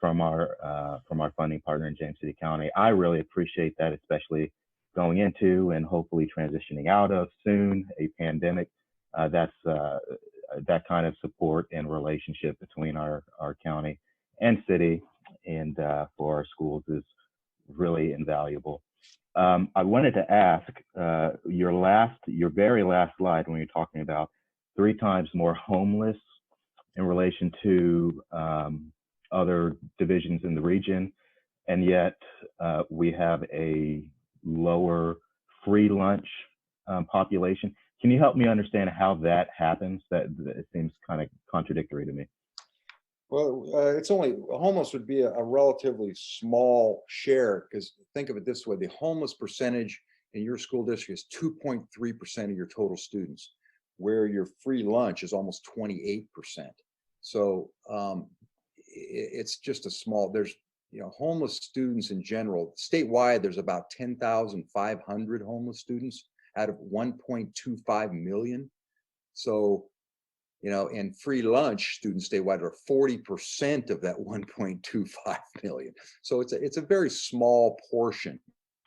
from our funding partner in James City County. I really appreciate that, especially going into and hopefully transitioning out of soon a pandemic. That kind of support and relationship between our county and city and for our schools is really invaluable. I wanted to ask your very last slide, when you're talking about 3 times more homeless in relation to other divisions in the region, and yet we have a lower free lunch population. Can you help me understand how that happens? That it seems kind of contradictory to me. Well, it's only homeless would be a relatively small share, because think of it this way: the homeless percentage in your school district is 2.3% of your total students, where your free lunch is almost 28%. So it's just a small. There's homeless students in general statewide. There's about 10,500 homeless students out of 1.25 million. So, and free lunch students statewide are 40% of that 1.25 million. So it's a very small portion.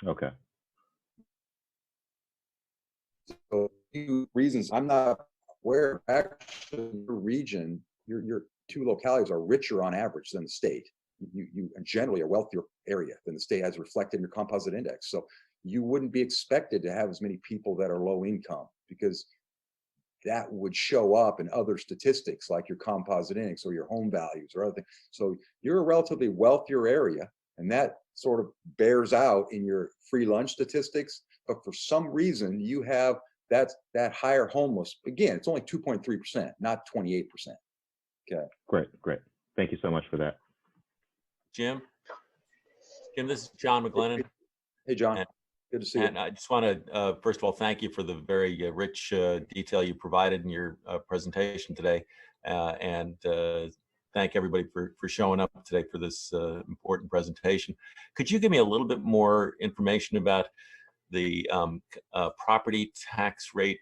Okay. So reasons I'm not aware of, actually your region, your 2 localities are richer on average than the state. You generally a wealthier area than the state, as reflected in your composite index. So you wouldn't be expected to have as many people that are low income, because that would show up in other statistics like your composite index or your home values or other things. So you're a relatively wealthier area, and that sort of bears out in your free lunch statistics. But for some reason, you have that higher homeless. Again, it's only 2.3%, not 28%. Okay. Great. Thank you so much for that. Jim, this is John McGlennon. Hey, John. Good to see you. And I just want to, first of all, thank you for the very rich detail you provided in your presentation today. And thank everybody for showing up today for this important presentation. Could you give me a little bit more information about the property tax rate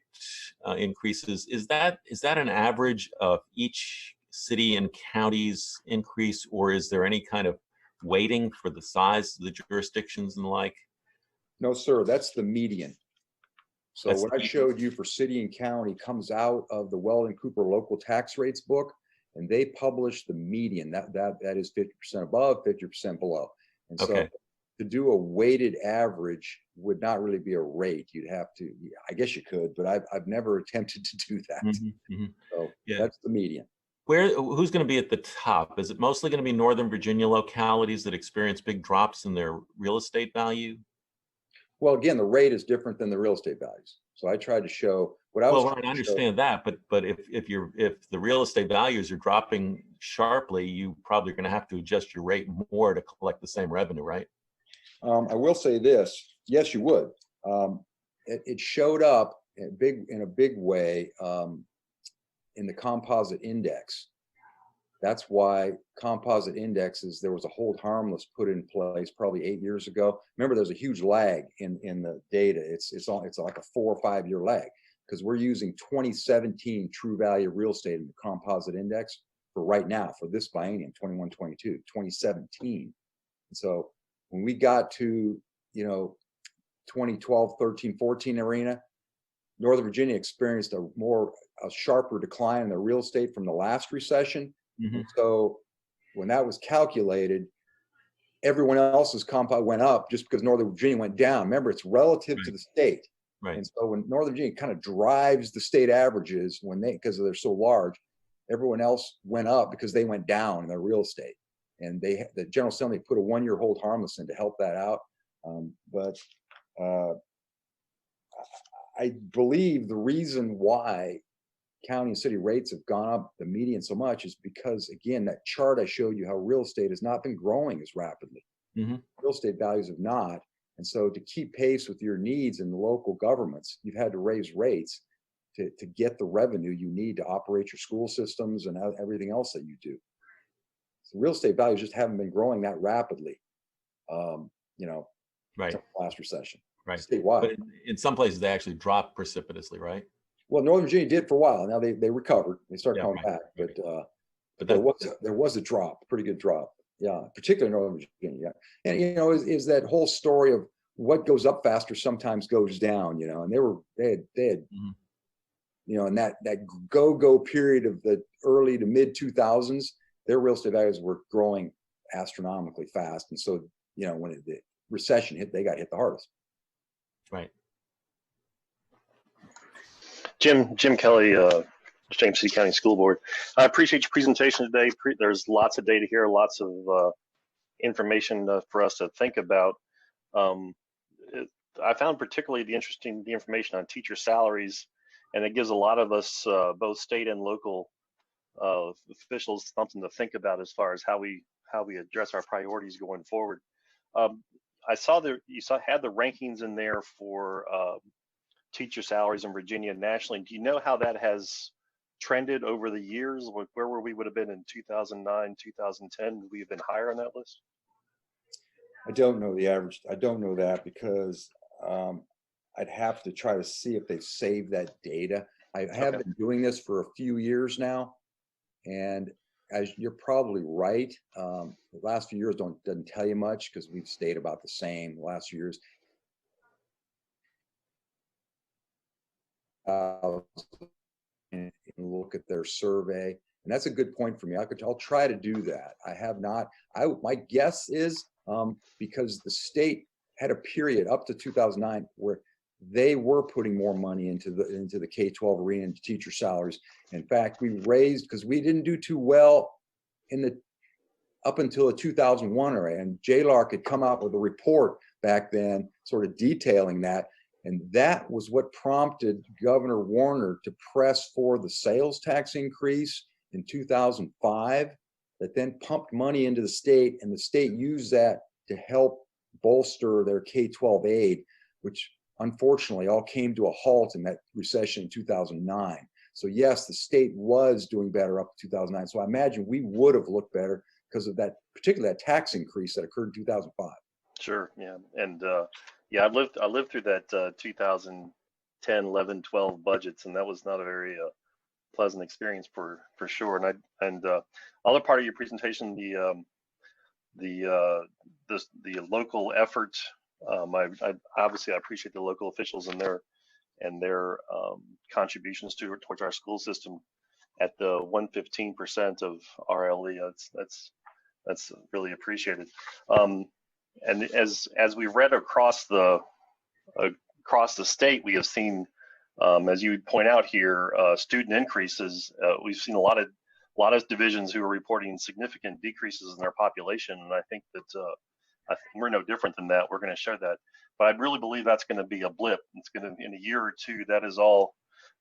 increases? Is that an average of each city and county's increase, or is there any kind of weighting for the size of the jurisdictions and the like? No, sir, that's the median. So That's what I showed you for city and county comes out of the Weldon Cooper local tax rates book, and they publish the median. That is 50% above, 50% below. And so Okay. to do a weighted average would not really be a rate. You'd have to, I guess you could, but I've never attempted to do that. So Yeah. that's the median. Who's going to be at the top? Is it mostly going to be Northern Virginia localities that experience big drops in their real estate value? Well, again, the rate is different than the real estate values. So I tried to show what I was. Well, I understand that, but if the real estate values are dropping sharply, you probably going to have to adjust your rate more to collect the same revenue, right? I will say this: yes, you would. It showed up in a big way in the composite index. That's why composite indexes, there was a hold harmless put in place probably 8 years ago. Remember, there's a huge lag in the data. It's like a 4 or 5 year lag because we're using 2017 true value real estate in the composite index for right now for this biennium 21-22, 2017. And so when we got to 2012, 13, 14 arena, Northern Virginia experienced a sharper decline in the real estate from the last recession. Mm-hmm. So when that was calculated, everyone else's composite went up just because Northern Virginia went down. Remember, it's relative to the state. Right. And so when Northern Virginia kind of drives the state averages because they're so large, everyone else went up because they went down in their real estate. And the General Assembly put a 1 year hold harmless in to help that out. But I believe the reason why county and city rates have gone up the median so much is because, again, that chart I showed you how real estate has not been growing as rapidly. Mm-hmm. Real estate values have not. And so to keep pace with your needs in the local governments, you've had to raise rates to get the revenue you need to operate your school systems and everything else that you do. So real estate values just haven't been growing that rapidly, right. last recession. Right. Statewide. But in some places, they actually dropped precipitously, right? Well, Northern Virginia did for a while. Now they recovered. They started coming back, but there was a drop, a pretty good drop. Yeah, particularly Northern Virginia. Yeah. And is that whole story of what goes up faster sometimes goes down. And they had Mm-hmm. in that go period of the early to mid 2000s, their real estate values were growing astronomically fast, and so when the recession hit, they got hit the hardest. Right. Jim Kelly, James City County School Board. I appreciate your presentation today. There's lots of data here, lots of information for us to think about. I found particularly the information on teacher salaries, and it gives a lot of us, both state and local officials, something to think about as far as how we address our priorities going forward. I saw you had the rankings in there for teacher salaries in Virginia nationally. Do you know how that has trended over the years? Where we would have been in 2009, 2010? Would we have been higher on that list? I don't know the average. I don't know that because I'd have to try to see if they've saved that data. I have been doing this for a few years now, and as you're probably right, the last few years doesn't tell you much because we've stayed about the same the last few years. And look at their survey, and that's a good point for me. I'll try to do that. I have not. My guess is because the state had a period up to 2009 where they were putting more money into the K-12 arena, into teacher salaries. In fact, we raised because we didn't do too well up until the 2001 era, and JLARC had come out with a report back then, sort of detailing that. And that was what prompted Governor Warner to press for the sales tax increase in 2005 that then pumped money into the state, and the state used that to help bolster their K-12 aid, which unfortunately all came to a halt in that recession in 2009. So yes, the state was doing better up to 2009. So I imagine we would have looked better because of that, particularly that tax increase that occurred in 2005. Sure, yeah. And I lived through that 2010, 11, 12 budgets, and that was not a very pleasant experience for sure. And other part of your presentation, the local effort. I obviously appreciate the local officials and their contributions towards our school system at the 115% of RLE. That's really appreciated. And as we read across the state, we have seen, as you point out here, student increases. We've seen a lot of divisions who are reporting significant decreases in their population, and I think that we're no different than that. We're going to show that. But I really believe that's going to be a blip. It's going to, in a year or two, that is all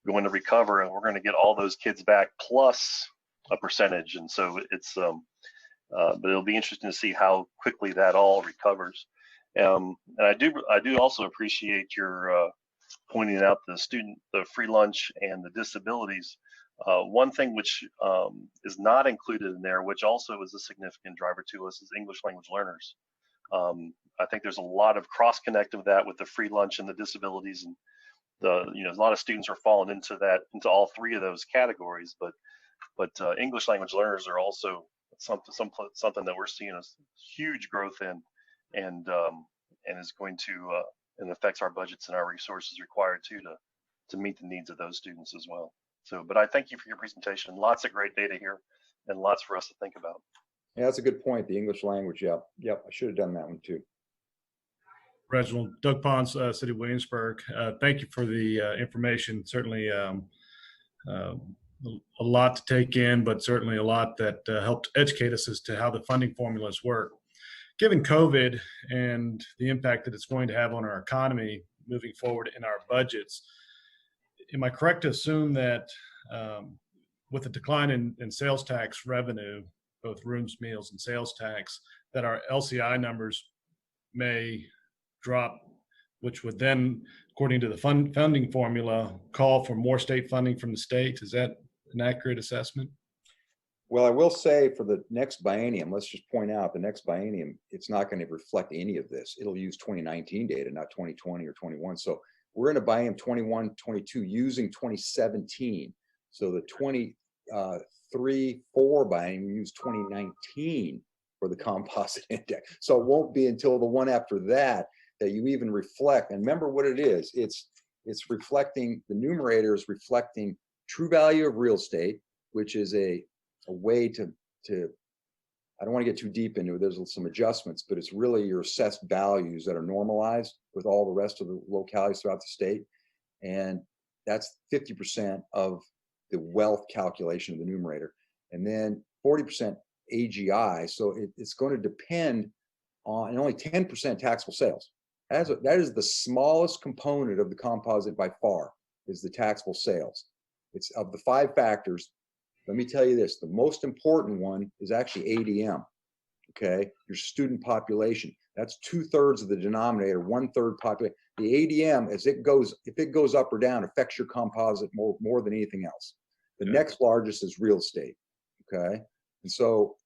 going to recover, and we're going to get all those kids back plus a percentage. And so it's, but it'll be interesting to see how quickly that all recovers. And I do also appreciate your pointing out the free lunch and the disabilities. One thing which is not included in there, which also is a significant driver to us, is English language learners. I think there's a lot of cross connect of that with the free lunch and the disabilities, and a lot of students are falling into all three of those categories. But English language learners are also something that we're seeing a huge growth in, and is going to and affects our budgets and our resources required to meet the needs of those students as well. So, but I thank you for your presentation. Lots of great data here, and lots for us to think about. Yeah, that's a good point. The English language. Yep. I should have done that one too. Reginald, Doug Pons, City of Williamsburg. Thank you for the information. Certainly a lot to take in, but certainly a lot that helped educate us as to how the funding formulas work. Given COVID and the impact that it's going to have on our economy moving forward in our budgets, am I correct to assume that with the decline in sales tax revenue, both rooms, meals, and sales tax, that our LCI numbers may drop, which would then, according to the funding formula, call for more state funding from the state? Is that an accurate assessment? Well, I will say for the next biennium, let's just point out the next biennium, it's not going to reflect any of this. It'll use 2019 data, not 2020 or 21. So we're in a biennium 21, 22 using 2017. So the 23, 4 biennium use 2019 for the composite index. So it won't be until the one after that you even reflect. And remember what it is. It's reflecting, the numerator is reflecting true value of real estate, which is a way to I don't want to get too deep into it. There's some adjustments, but it's really your assessed values that are normalized with all the rest of the localities throughout the state. And that's 50% of the wealth calculation of the numerator. And then 40% AGI. So it's going to depend on, and only 10% taxable sales. That is the smallest component of the composite by far, is the taxable sales. It's of the 5 factors. Let me tell you this, the most important one is actually ADM, okay? Your student population. That's 2/3 of the denominator, 1/3 population. The ADM, if it goes up or down, affects your composite more than anything else. The next largest is real estate, okay? And so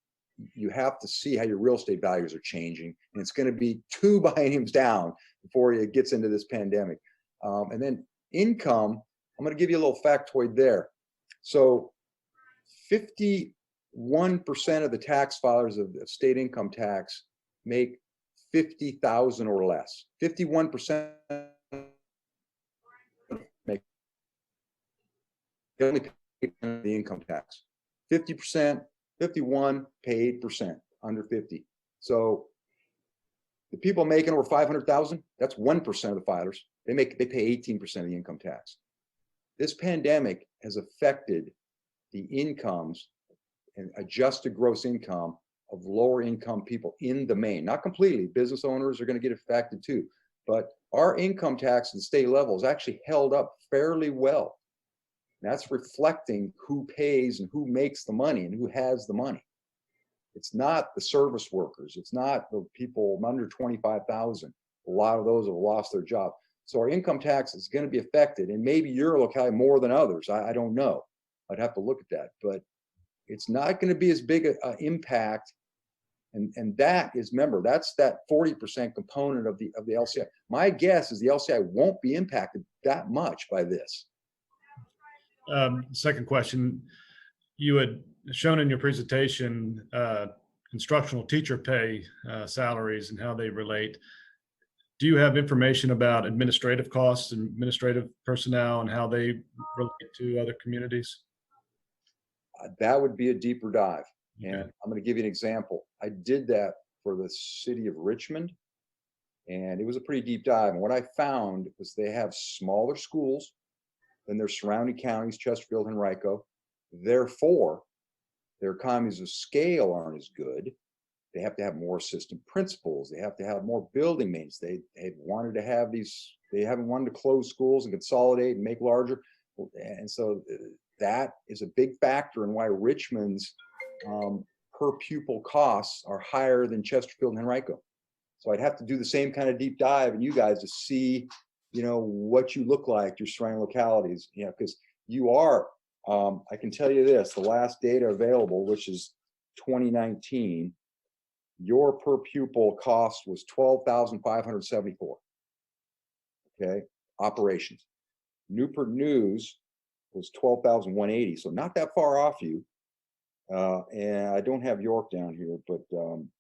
you have to see how your real estate values are changing, and it's going to be 2 bienniums down before it gets into this pandemic. And then income, I'm going to give you a little factoid there. So 51% of the tax filers of state income tax make $50,000 or less. 51% make, they only pay the income tax. 50%, 51 pay 8% under 50. So the people making over 500,000, that's 1% of the filers. They pay 18% of the income tax. This pandemic has affected the incomes and adjusted gross income of lower income people in the main, not completely. Business owners are going to get affected too, but our income tax at the state level is actually held up fairly well. And that's reflecting who pays and who makes the money and who has the money. It's not the service workers. It's not the people under 25,000. A lot of those have lost their job. So our income tax is going to be affected, and maybe your locality more than others. I don't know. I'd have to look at that, but it's not going to be as big an impact. And that is, remember, that's that 40% component of the LCI. My guess is the LCI won't be impacted that much by this. Second question, you had shown in your presentation instructional teacher pay salaries and how they relate. Do you have information about administrative costs and administrative personnel and how they relate to other communities? That would be a deeper dive. Okay. And I'm going to give you an example. I did that for the city of Richmond, and it was a pretty deep dive. And what I found was they have smaller schools than their surrounding counties, Chesterfield and Henrico. Therefore, their economies of scale aren't as good. They have to have more assistant principals. They have to have more building maintenance. They wanted to have these, they haven't wanted to close schools and consolidate and make larger. And so that is a big factor in why Richmond's per pupil costs are higher than Chesterfield and Henrico. So I'd have to do the same kind of deep dive in you guys to see, you know, what you look like, your surrounding localities, you know, because you are, I can tell you this, the last data available, which is 2019, your per pupil cost was $12,574. Okay, operations. Newport News was $12,180, so not that far off you. And I don't have York down here, but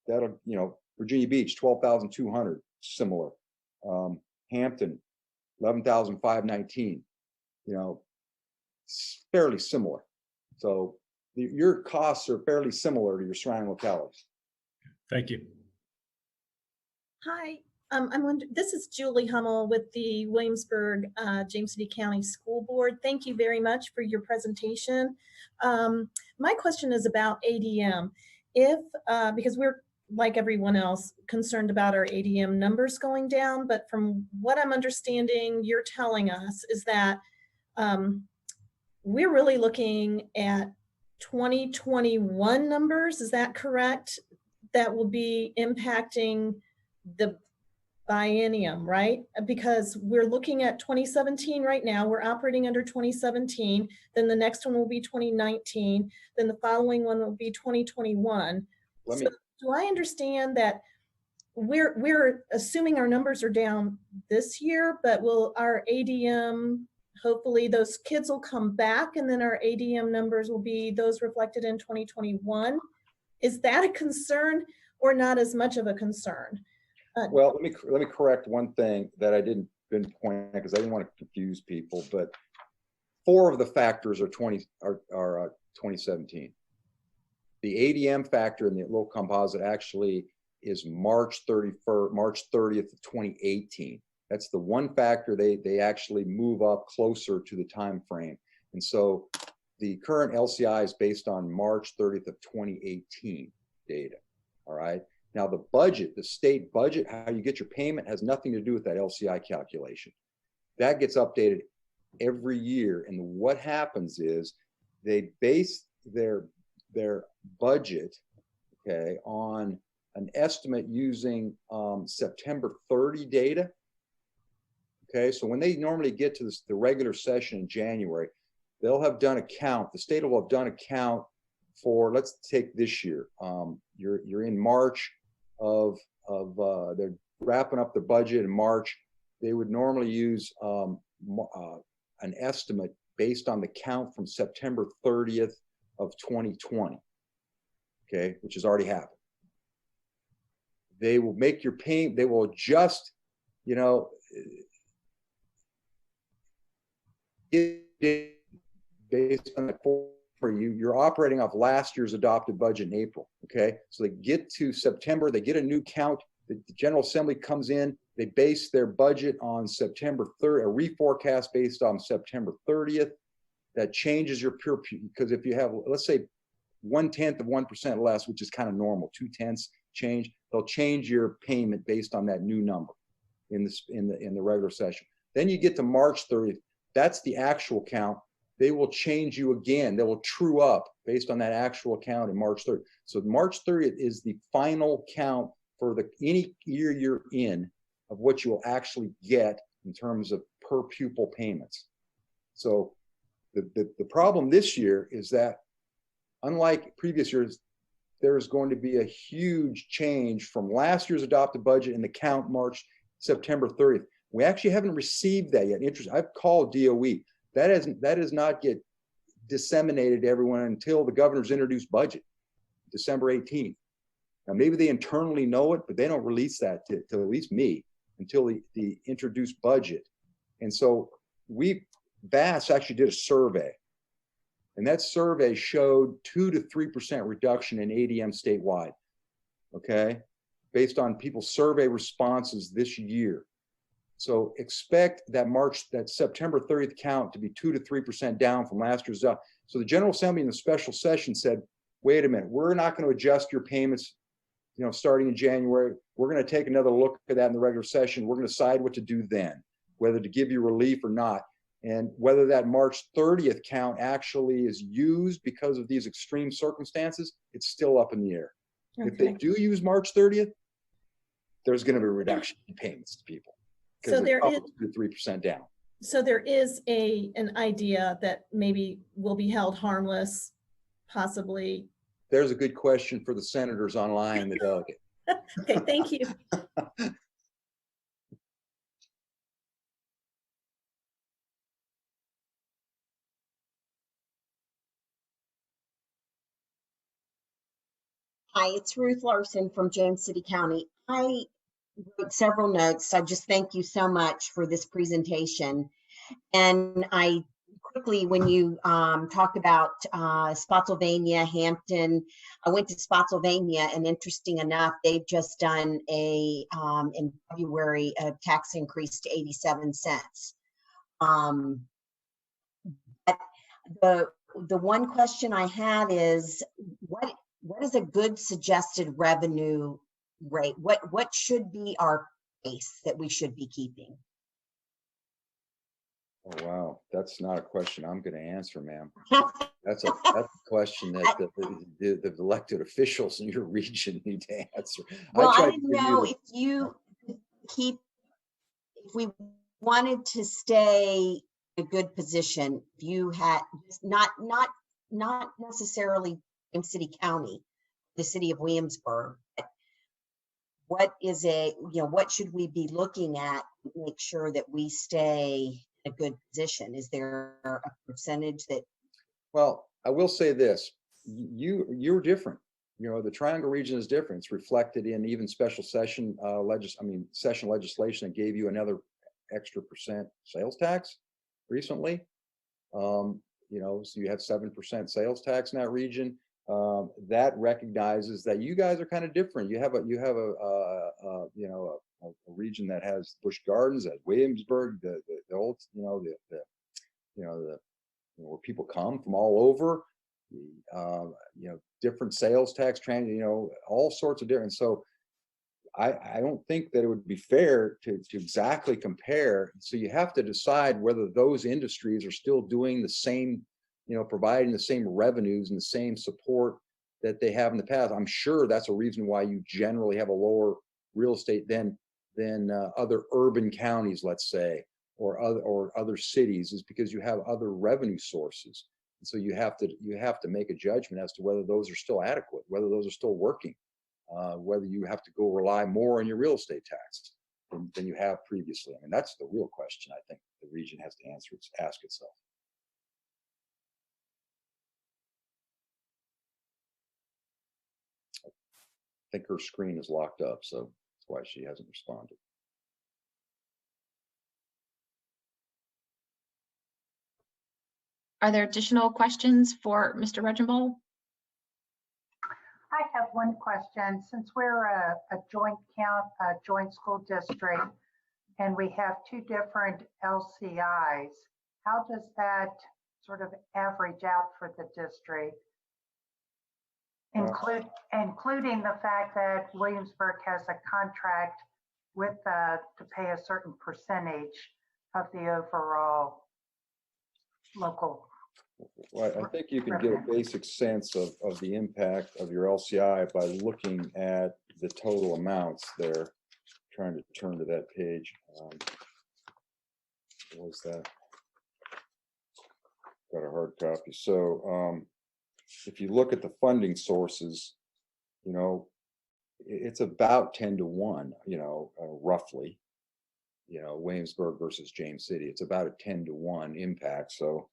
that'll, you know, Virginia Beach, 12,200, similar. Hampton, 11,519, you know, it's fairly similar. So your costs are fairly similar to your surrounding localities. Thank you. Hi, this is Julie Hummel with the Williamsburg James City County School Board. Thank you very much for your presentation. My question is about ADM. Because we're, like everyone else, concerned about our ADM numbers going down, but from what I'm understanding, you're telling us is that we're really looking at 2021 numbers, is that correct? That will be impacting the biennium, right? Because we're looking at 2017 right now, we're operating under 2017, then the next one will be 2019, then the following one will be 2021. Do I understand that we're assuming our numbers are down this year, but will our ADM, hopefully those kids will come back and then our ADM numbers will be those reflected in 2021? Is that a concern or not as much of a concern? Well, let me correct one thing that I didn't pinpoint because I didn't want to confuse people, but 4 of the factors are 2017. The ADM factor in the local composite actually is March 30th of 2018. That's the one factor they actually move up closer to the time frame. And so the current LCI is based on March 30th of 2018 data. All right. Now the budget, the state budget, how you get your payment has nothing to do with that LCI calculation. That gets updated every year. And what happens is they base their budget, okay, on an estimate using September 30 data. Okay, so when they normally get to the regular session in January, they'll have done a count. The state will have done a count for, let's take this year. You're in March of they're wrapping up the budget in March. They would normally use an estimate based on the count from September 30th of 2020, okay, which has already happened. They will make your payment, they will adjust, you know, based on the for you, you're operating off last year's adopted budget in April, okay? So they get to September, they get a new count, the General Assembly comes in, they base their budget on September 3rd, a reforecast based on September 30th. That changes your pure, because if you have, let's say 1/10 of 1% less, which is kind of normal, 2/10 change, they'll change your payment based on that new number in the regular session. Then you get to March 30th, that's the actual count. They will change you again. They will true up based on that actual count in March 30th. So March 30th is the final count for any year you're in of what you will actually get in terms of per pupil payments. So the problem this year is that, unlike previous years, there's going to be a huge change from last year's adopted budget in the count September 30th. We actually haven't received that yet. I've called DOE. That does not get disseminated to everyone until the governor's introduced budget, December 18th. Now, maybe they internally know it, but they don't release that to at least me until the introduced budget. And so VAS actually did a survey, and that survey showed 2 to 3% reduction in ADM statewide, okay, based on people's survey responses this year. So expect that September 30th count to be 2 to 3% down from last year's up. So the General Assembly in the special session said, wait a minute, we're not going to adjust your payments starting in January. We're going to take another look at that in the regular session. We're going to decide what to do then, whether to give you relief or not. And whether that March 30th count actually is used because of these extreme circumstances, it's still up in the air. Okay. If they do use March 30th, there's going to be a reduction in payments to people. So there is 3% down. So there is an idea that maybe will be held harmless, possibly. There's a good question for the senators online, the delegate. Okay, thank you. Hi, it's Ruth Larson from James City County. I wrote several notes. I just thank you so much for this presentation. And I quickly, when you talked about Spotsylvania, Hampton, I went to Spotsylvania, and interesting enough, they've just done in February a tax increase to 87 cents. But the one question I had is what is a good suggested revenue rate? What should be our base that we should be keeping? Oh, wow. That's not a question I'm going to answer, ma'am. That's a question that the elected officials in your region need to answer. Well, I didn't know if you keep, if we wanted to stay in a good position, if you had not necessarily in City County, the city of Williamsburg, what is what should we be looking at to make sure that we stay in a good position? Is there a percentage that? Well, I will say this, you're different. The Triangle region is different. It's reflected in even special session session legislation that gave you another extra % sales tax recently. So you have 7% sales tax in that region. That recognizes that you guys are kind of different. You have a region that has Busch Gardens, that Williamsburg, the old, where people come from all over, different sales tax, all sorts of different. So I don't think that it would be fair to exactly compare. So you have to decide whether those industries are still doing the same, providing the same revenues and the same support that they have in the past. I'm sure that's a reason why you generally have a lower real estate than other urban counties, let's say, or other cities, is because you have other revenue sources. And so you have to make a judgment as to whether those are still adequate, whether those are still working, whether you have to go rely more on your real estate tax than you have previously. I mean, that's the real question I think the region has to ask itself. I think her screen is locked up, so that's why she hasn't responded. Are there additional questions for Mr. Regimbal? I have one question. Since we're a joint school district, and we have two different LCIs, how does that sort of average out for the district? Including the fact that Williamsburg has a contract with to pay a certain percentage of the overall local. Well, I think you can get a basic sense of the impact of your LCI by looking at the total amounts there. Trying to turn to that page. What was that? Got a hard copy. So if you look at the funding sources, it's about 10 to 1, roughly, Williamsburg versus James City. It's about a 10 to 1 impact. So,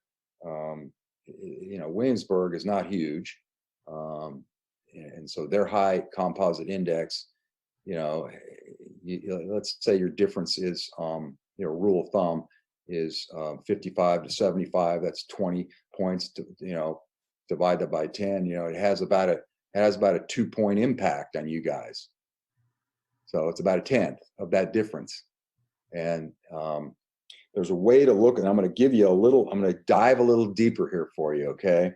Williamsburg is not huge. And so their high composite index, let's say your difference is, rule of thumb is 55 to 75. That's 20 points to, divide that by 10, it has about a 2-point impact on you guys. So it's about a 10th of that difference. And there's a way to look, and I'm going to give you I'm going to dive a little deeper here for you. Okay.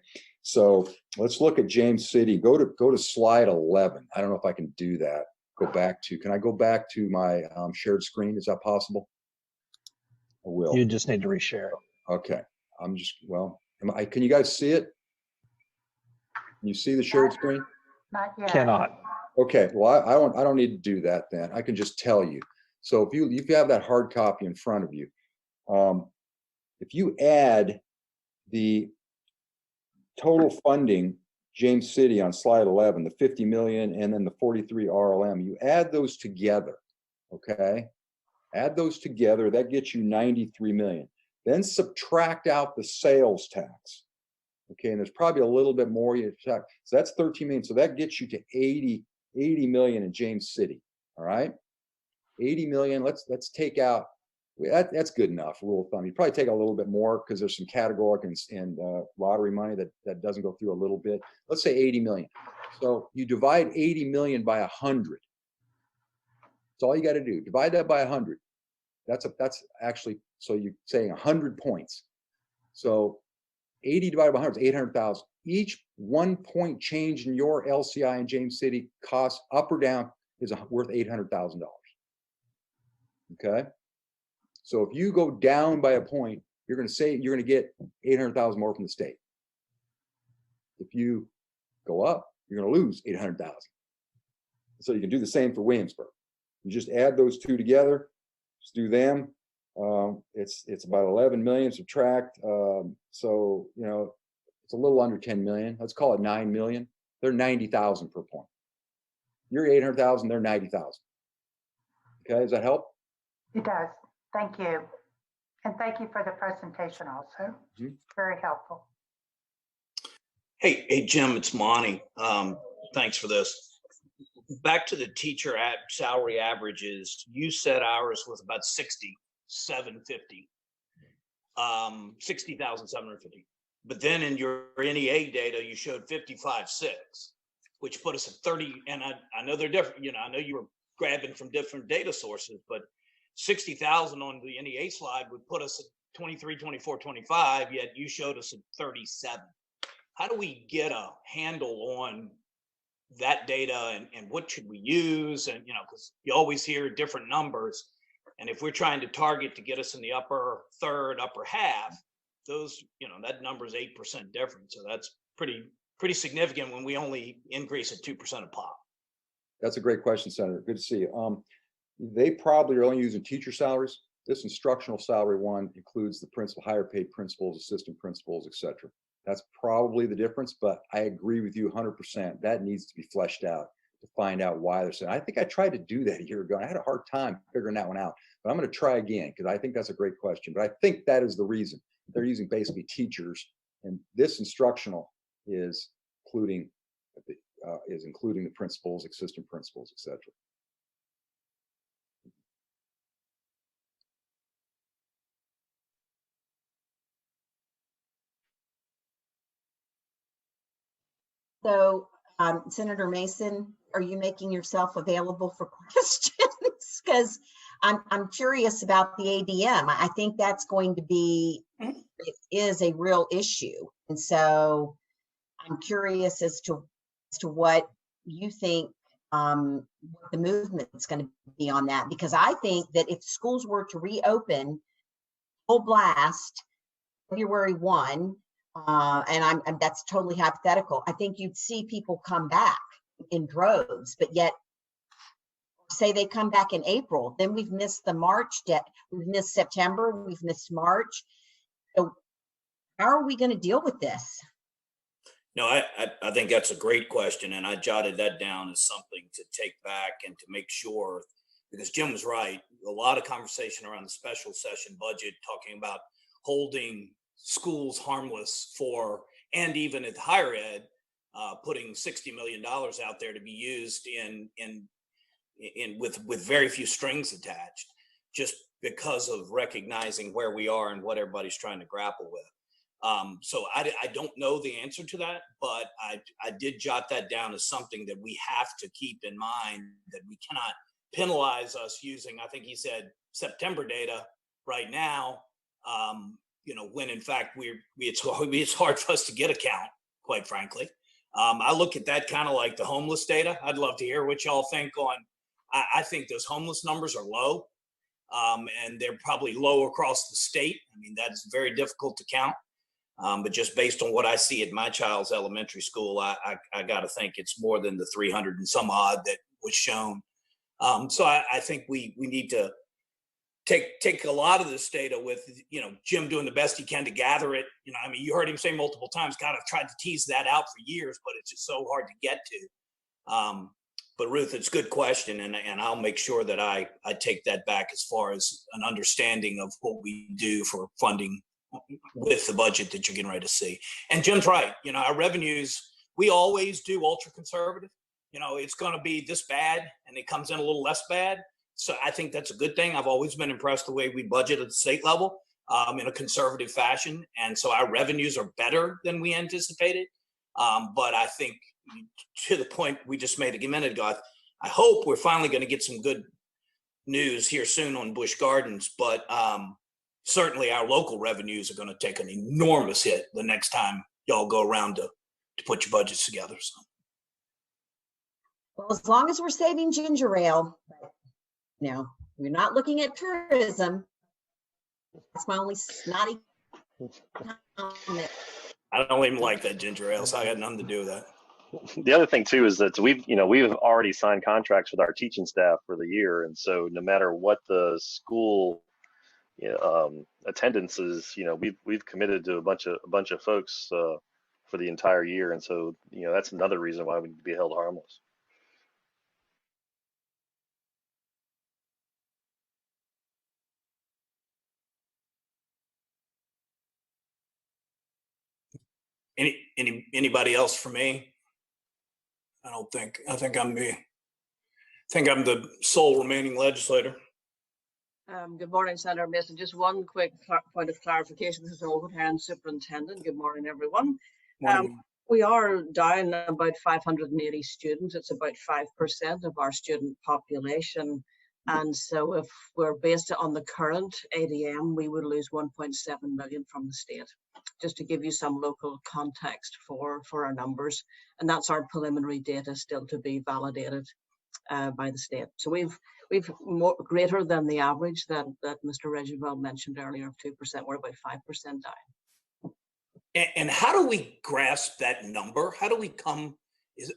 So let's look at James City. Go to slide 11. I don't know if I can do that. Can I go back to my shared screen? Is that possible? I will. You just need to reshare it. Okay. Can you guys see it? Can you see the shared screen? Not yet. Cannot. Okay, well, I don't need to do that then. I can just tell you. So if you have that hard copy in front of you, if you add the total funding, James City on slide 11, the 50 million and then the 43 RLM, you add those together, okay? Add those together, that gets you 93 million. Then subtract out the sales tax. Okay, and there's probably a little bit more you check. So that's 13 million. So that gets you to 80 million in James City. All right. 80 million. Let's take out that's good enough, rule of thumb. You probably take a little bit more because there's some categoric and lottery money that doesn't go through a little bit. Let's say 80 million. So you divide 80 million by 100. That's all you got to do. Divide that by 100. That's actually, so you're saying 100 points. So 80 divided by 100 is 800,000. Each 1 point change in your LCI in James City costs up or down is worth $800,000. Okay. So if you go down by a point, you're going to get 800,000 more from the state. If you go up, you're going to lose 800,000. So you can do the same for Williamsburg. You just add those two together, just do them. It's about 11 million, subtract. So, you know, it's a little under 10 million. Let's call it 9 million. They're 90,000 per point. You're 800,000, they're 90,000. Okay, does that help? It does. Thank you. And thank you for the presentation also. Mm-hmm. Very helpful. Hey, Jim, it's Monty. Thanks for this. Back to the teacher salary averages, you said ours was about 60,750. 60,750. But then in your NEA data, you showed 55.6, which put us at 30. And I know they're different. You know, I know you were grabbing from different data sources, but 60,000 on the NEA slide would put us at 23, 24, 25, yet you showed us at 37. How do we get a handle on that data and what should we use? And, you know, because you always hear different numbers. And if we're trying to target to get us in the upper third, upper half, those, you know, that number is 8% difference. So that's pretty significant when we only increase at 2% a pop. That's a great question, Senator. Good to see you. They probably are only using teacher salaries. This instructional salary one includes the principal, higher paid principals, assistant principals, etc. That's probably the difference, but I agree with you 100%. That needs to be fleshed out to find out why they're saying. I think I tried to do that a year ago. And I had a hard time figuring that one out, but I'm going to try again because I think that's a great question. But I think that is the reason they're using basically teachers, and this instructional is including the principals, assistant principals, etc. So, Senator Mason, are you making yourself available for questions? Because I'm curious about the ADM. I think that's going to be, it is a real issue. And so I'm curious as to what you think what the movement is going to be on that. Because I think that if schools were to reopen full blast February 1, and that's totally hypothetical, I think you'd see people come back in droves, but yet say they come back in April, then we've missed the March we've missed September, we've missed March. So how are we going to deal with this? No, I think that's a great question, and I jotted that down as something to take back and to make sure, because Jim was right. A lot of conversation around the special session budget, talking about holding schools harmless for, and even at higher ed, putting $60 million out there to be used with very few strings attached, just because of recognizing where we are and what everybody's trying to grapple with. So I don't know the answer to that, but I did jot that down as something that we have to keep in mind, that we cannot penalize us using, I think he said, September data right now, you know, when in fact it's hard for us to get a count, quite frankly. I look at that kind of like the homeless data. I'd love to hear what y'all think on. I think those homeless numbers are low, and they're probably low across the state. I mean, that is very difficult to count. But just based on what I see at my child's elementary school, I got to think it's more than the 300 and some odd that was shown. So I think we need to take a lot of this data with, Jim doing the best he can to gather it. I mean, you heard him say multiple times, God, I've tried to tease that out for years, but it's just so hard to get to. But Ruth, it's a good question, and I'll make sure that I take that back as far as an understanding of what we do for funding with the budget that you're getting ready to see. And Jim's right. Our revenues, we always do ultra conservative. It's going to be this bad, and it comes in a little less bad. So I think that's a good thing. I've always been impressed the way we budget at the state level in a conservative fashion. And so our revenues are better than we anticipated. But I think to the point we just made a minute ago, I hope we're finally going to get some good news here soon on Busch Gardens. But certainly our local revenues are going to take an enormous hit the next time y'all go around to put your budgets together. So. Well, as long as we're saving ginger ale, we're not looking at tourism. That's my only snotty comment. I don't even like that ginger ale, so I got nothing to do with that. The other thing too is that we've already signed contracts with our teaching staff for the year, and so no matter what the school attendance is, we've committed to a bunch of folks for the entire year, and so that's another reason why we need to be held harmless. Anybody else for me? I think I'm the sole remaining legislator. Good morning, Senator Mason. Just one quick point of clarification. This is Oldham Superintendent. Good morning, everyone. We are down about 580 students. It's about 5% of our student population. And so if we're based on the current ADM, we would lose 1.7 million from the state, just to give you some local context for our numbers. And that's our preliminary data still to be validated by the state. So we've more greater than the average that Mr. Regimbal mentioned earlier of 2%. We're about 5% down. And how do we grasp that number? How do we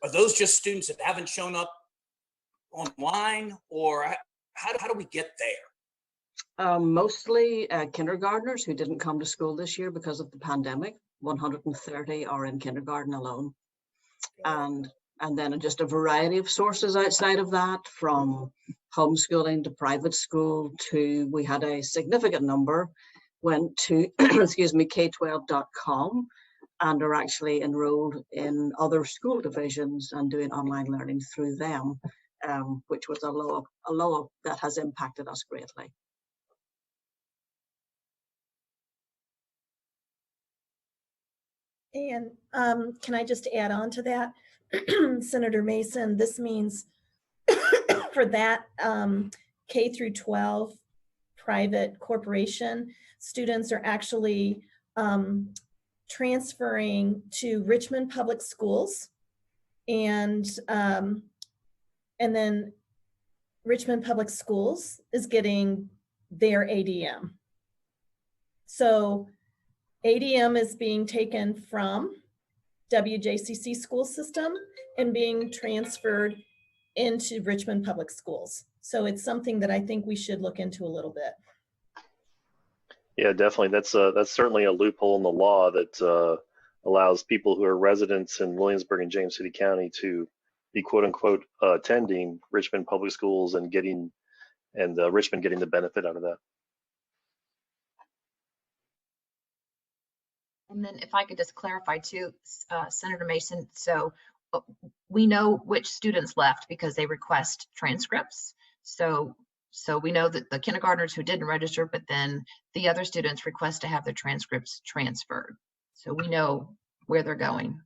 are those just students that haven't shown up online, or how do we get there? Mostly kindergartners who didn't come to school this year because of the pandemic. 130 are in kindergarten alone. And then just a variety of sources outside of that, from homeschooling to private school to, we had a significant number went to, K12.com and are actually enrolled in other school divisions and doing online learning through them, which was a low that has impacted us greatly. And can I just add on to that? Senator Mason, this means for that K through 12 private corporation, students are actually transferring to Richmond Public Schools, and then Richmond Public Schools is getting their ADM. So ADM is being taken from WJCC school system and being transferred into Richmond Public Schools. So it's something that I think we should look into a little bit. Yeah, definitely. That's certainly a loophole in the law that allows people who are residents in Williamsburg and James City County to be quote unquote attending Richmond Public Schools and Richmond getting the benefit out of that. And then if I could just clarify too, Senator Mason, so we know which students left because they request transcripts. So we know that the kindergartners who didn't register, but then the other students request to have their transcripts transferred. So we know where they're going.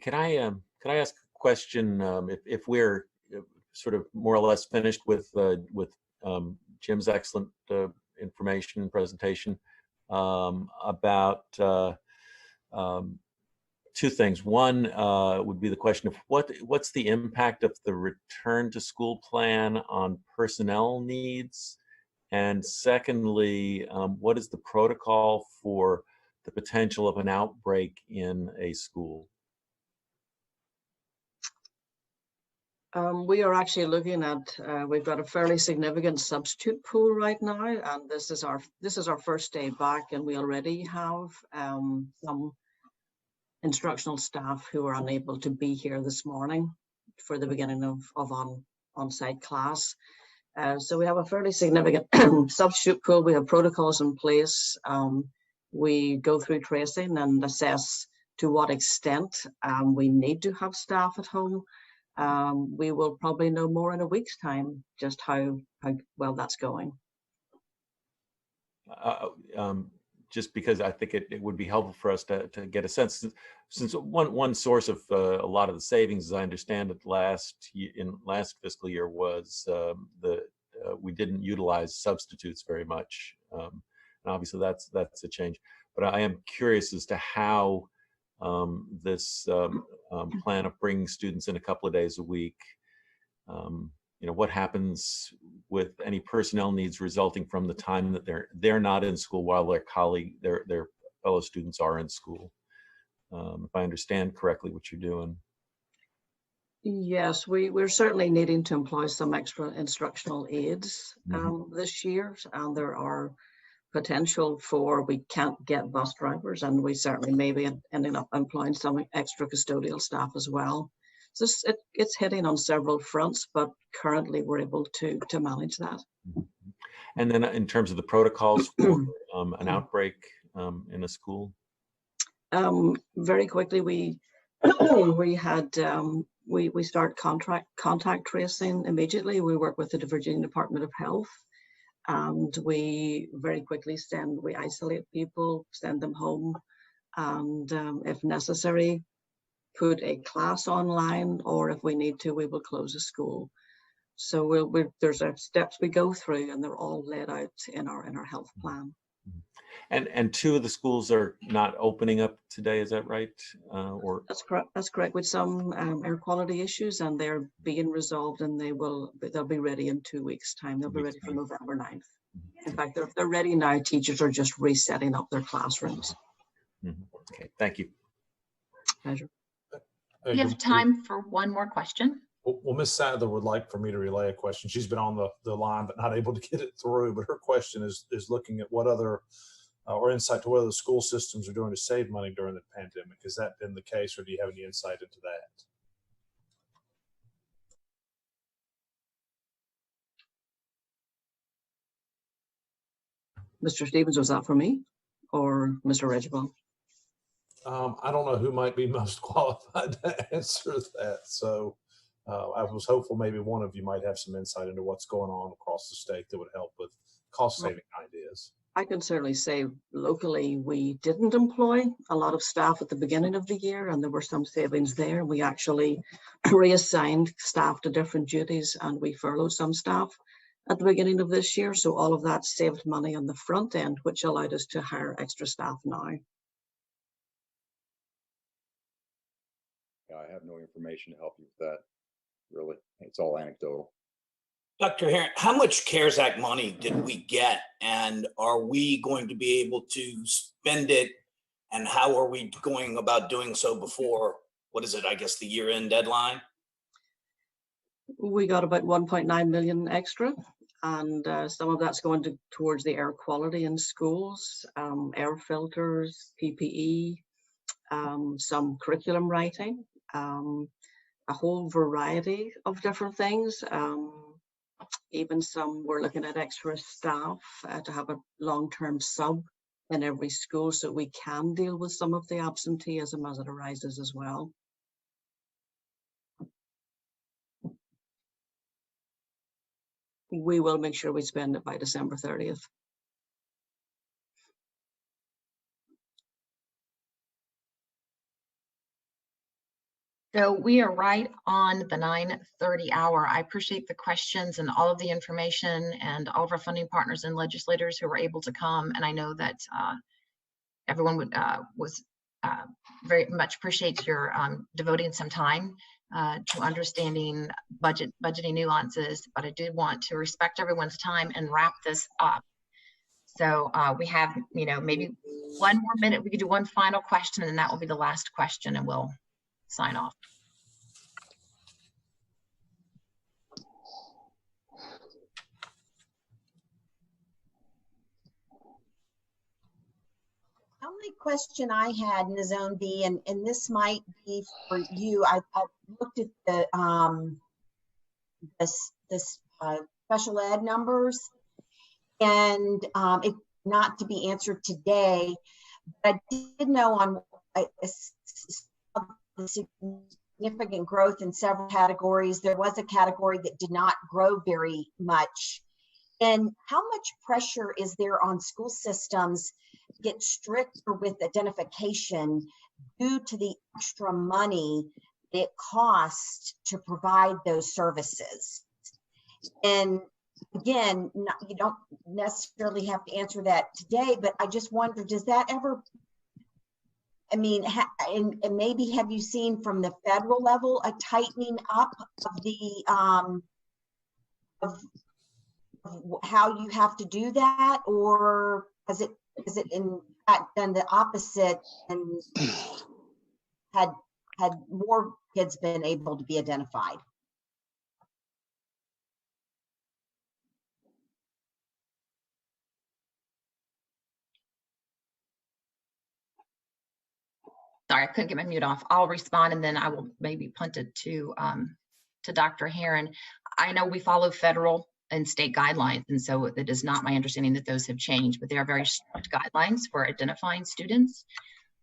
Can I ask a question? If we're sort of more or less finished with Jim's excellent information and presentation, about two things. One would be the question of what's the impact of the return to school plan on personnel needs? And secondly, what is the protocol for the potential of an outbreak in a school? We are actually looking at, we've got a fairly significant substitute pool right now, and this is our first day back, and we already have some instructional staff who are unable to be here this morning for the beginning of on-site class. So we have a fairly significant substitute pool. We have protocols in place. We go through tracing and assess to what extent we need to have staff at home. We will probably know more in a week's time just how well that's going. Just because I think it would be helpful for us to get a sense, since one source of a lot of the savings, as I understand it, in last fiscal year was we didn't utilize substitutes very much, and obviously that's a change. But I am curious as to how this plan of bringing students in a couple of days a week, what happens with any personnel needs resulting from the time that they're not in school while their fellow students are in school. If I understand correctly what you're doing. Yes, we're certainly needing to employ some extra instructional aides this year, and there are potential for, we can't get bus drivers, and we certainly may be ending up employing some extra custodial staff as well. So it's hitting on several fronts, but currently we're able to manage that. And then in terms of the protocols for an outbreak in a school? Very quickly, we start contact tracing immediately. We work with the Virginia Department of Health, and we very quickly we isolate people, send them home, and if necessary, put a class online, or if we need to, we will close a school. So there's steps we go through, and they're all laid out in our health plan. And two of the schools are not opening up today, is that right? Or that's correct. With some air quality issues, and they're being resolved, and they'll be ready in 2 weeks' time. They'll be ready for November 9th. In fact, they're ready now. Teachers are just resetting up their classrooms. Okay, thank you. Pleasure. We have time for one more question. Well, Ms. Sadler would like for me to relay a question. She's been on the line, but not able to get it through. But her question is looking at what other, or insight to whether the school systems are doing to save money during the pandemic. Has that been the case, or do you have any insight into that? Mr. Stevens, was that for me or Mr. Regimbal? I don't know who might be most qualified to answer that. So I was hopeful maybe one of you might have some insight into what's going on across the state that would help with cost-saving ideas. I can certainly say locally, we didn't employ a lot of staff at the beginning of the year, and there were some savings there. We actually reassigned staff to different duties, and we furloughed some staff at the beginning of this year. So all of that saved money on the front end, which allowed us to hire extra staff now. I have no information to help you with that, really. It's all anecdotal. Dr. Herron, how much CARES Act money did we get, and are we going to be able to spend it, and how are we going about doing so before, what is it, I guess the year-end deadline? We got about 1.9 million extra, and some of that's going towards the air quality in schools, air filters, PPE, some curriculum writing, a whole variety of different things. Even we're looking at extra staff to have a long-term sub in every school, so we can deal with some of the absenteeism as it arises as well. We will make sure we spend it by December 30th. So we are right on the 9:30 hour. I appreciate the questions and all of the information and all of our funding partners and legislators who were able to come. And I know that everyone was very much appreciates your devoting some time to understanding budgeting nuances, but I did want to respect everyone's time and wrap this up. So we have, maybe one more minute. We could do one final question, and that will be the last question, and we'll sign off. The only question I had in the Zone B, and this might be for you, I looked at the special ed numbers, and it not to be answered today, but I did know on significant growth in several categories. There was a category that did not grow very much. And how much pressure is there on school systems to get stricter with identification due to the extra money it costs to provide those services? And again, you don't necessarily have to answer that today, but I just wonder, does that ever, I mean, and maybe have you seen from the federal level a tightening up of the of how you have to do that, or is it in fact done the opposite and had more kids been able to be identified? Sorry, I couldn't get my mute off. I'll respond, and then I will maybe punt it to Dr. Herron. I know we follow federal and state guidelines, and so it is not my understanding that those have changed, but they are very strict guidelines for identifying students.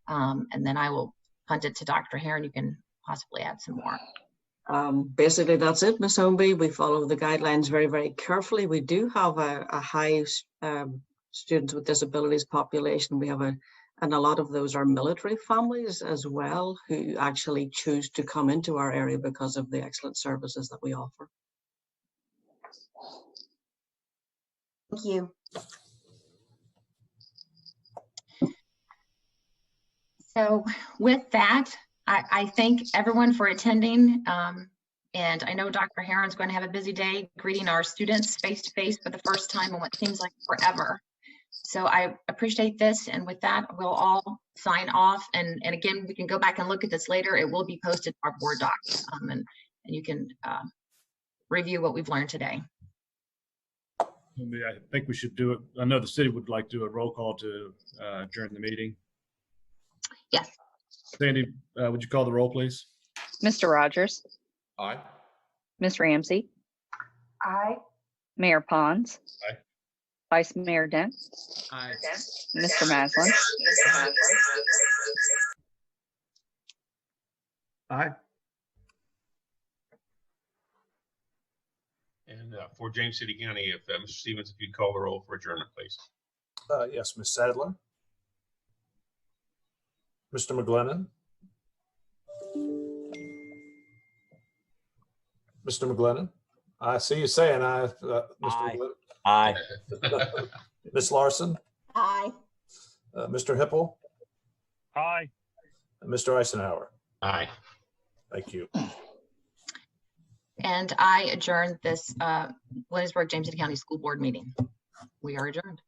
And then I will punt it to Dr. Herron. You can possibly add some more. Basically, that's it, Ms. Homeby. We follow the guidelines very, very carefully. We do have a high students with disabilities population. We have and a lot of those are military families as well, who actually choose to come into our area because of the excellent services that we offer. Thank you. So with that, I thank everyone for attending. And I know Dr. Herron's going to have a busy day greeting our students face-to-face for the first time in what seems like forever. So I appreciate this. And with that, we'll all sign off. And again, we can go back and look at this later. It will be posted to our board docs, and you can review what we've learned today. I think we should do it. I know the city would like to do a roll call to adjourn the meeting. Yes. Sandy, would you call the roll, please? Mr. Rogers. Aye. Ms. Ramsey. Aye. Mayor Pons. Aye. Vice Mayor Dent. Aye. Mr. Maslin. Aye. And for James City County, if Mr. Stevens, if you'd call the roll for adjournment, please. Yes, Ms. Sadler. Mr. McGlennon. Mr. McGlennon. I see you saying aye. Mr. Aye. McGlennon. Aye. Ms. Larson. Aye. Mr. Hippel. Aye. Mr. Eisenhower. Aye. Thank you. And I adjourn this Williamsburg James City County School Board meeting. We are adjourned.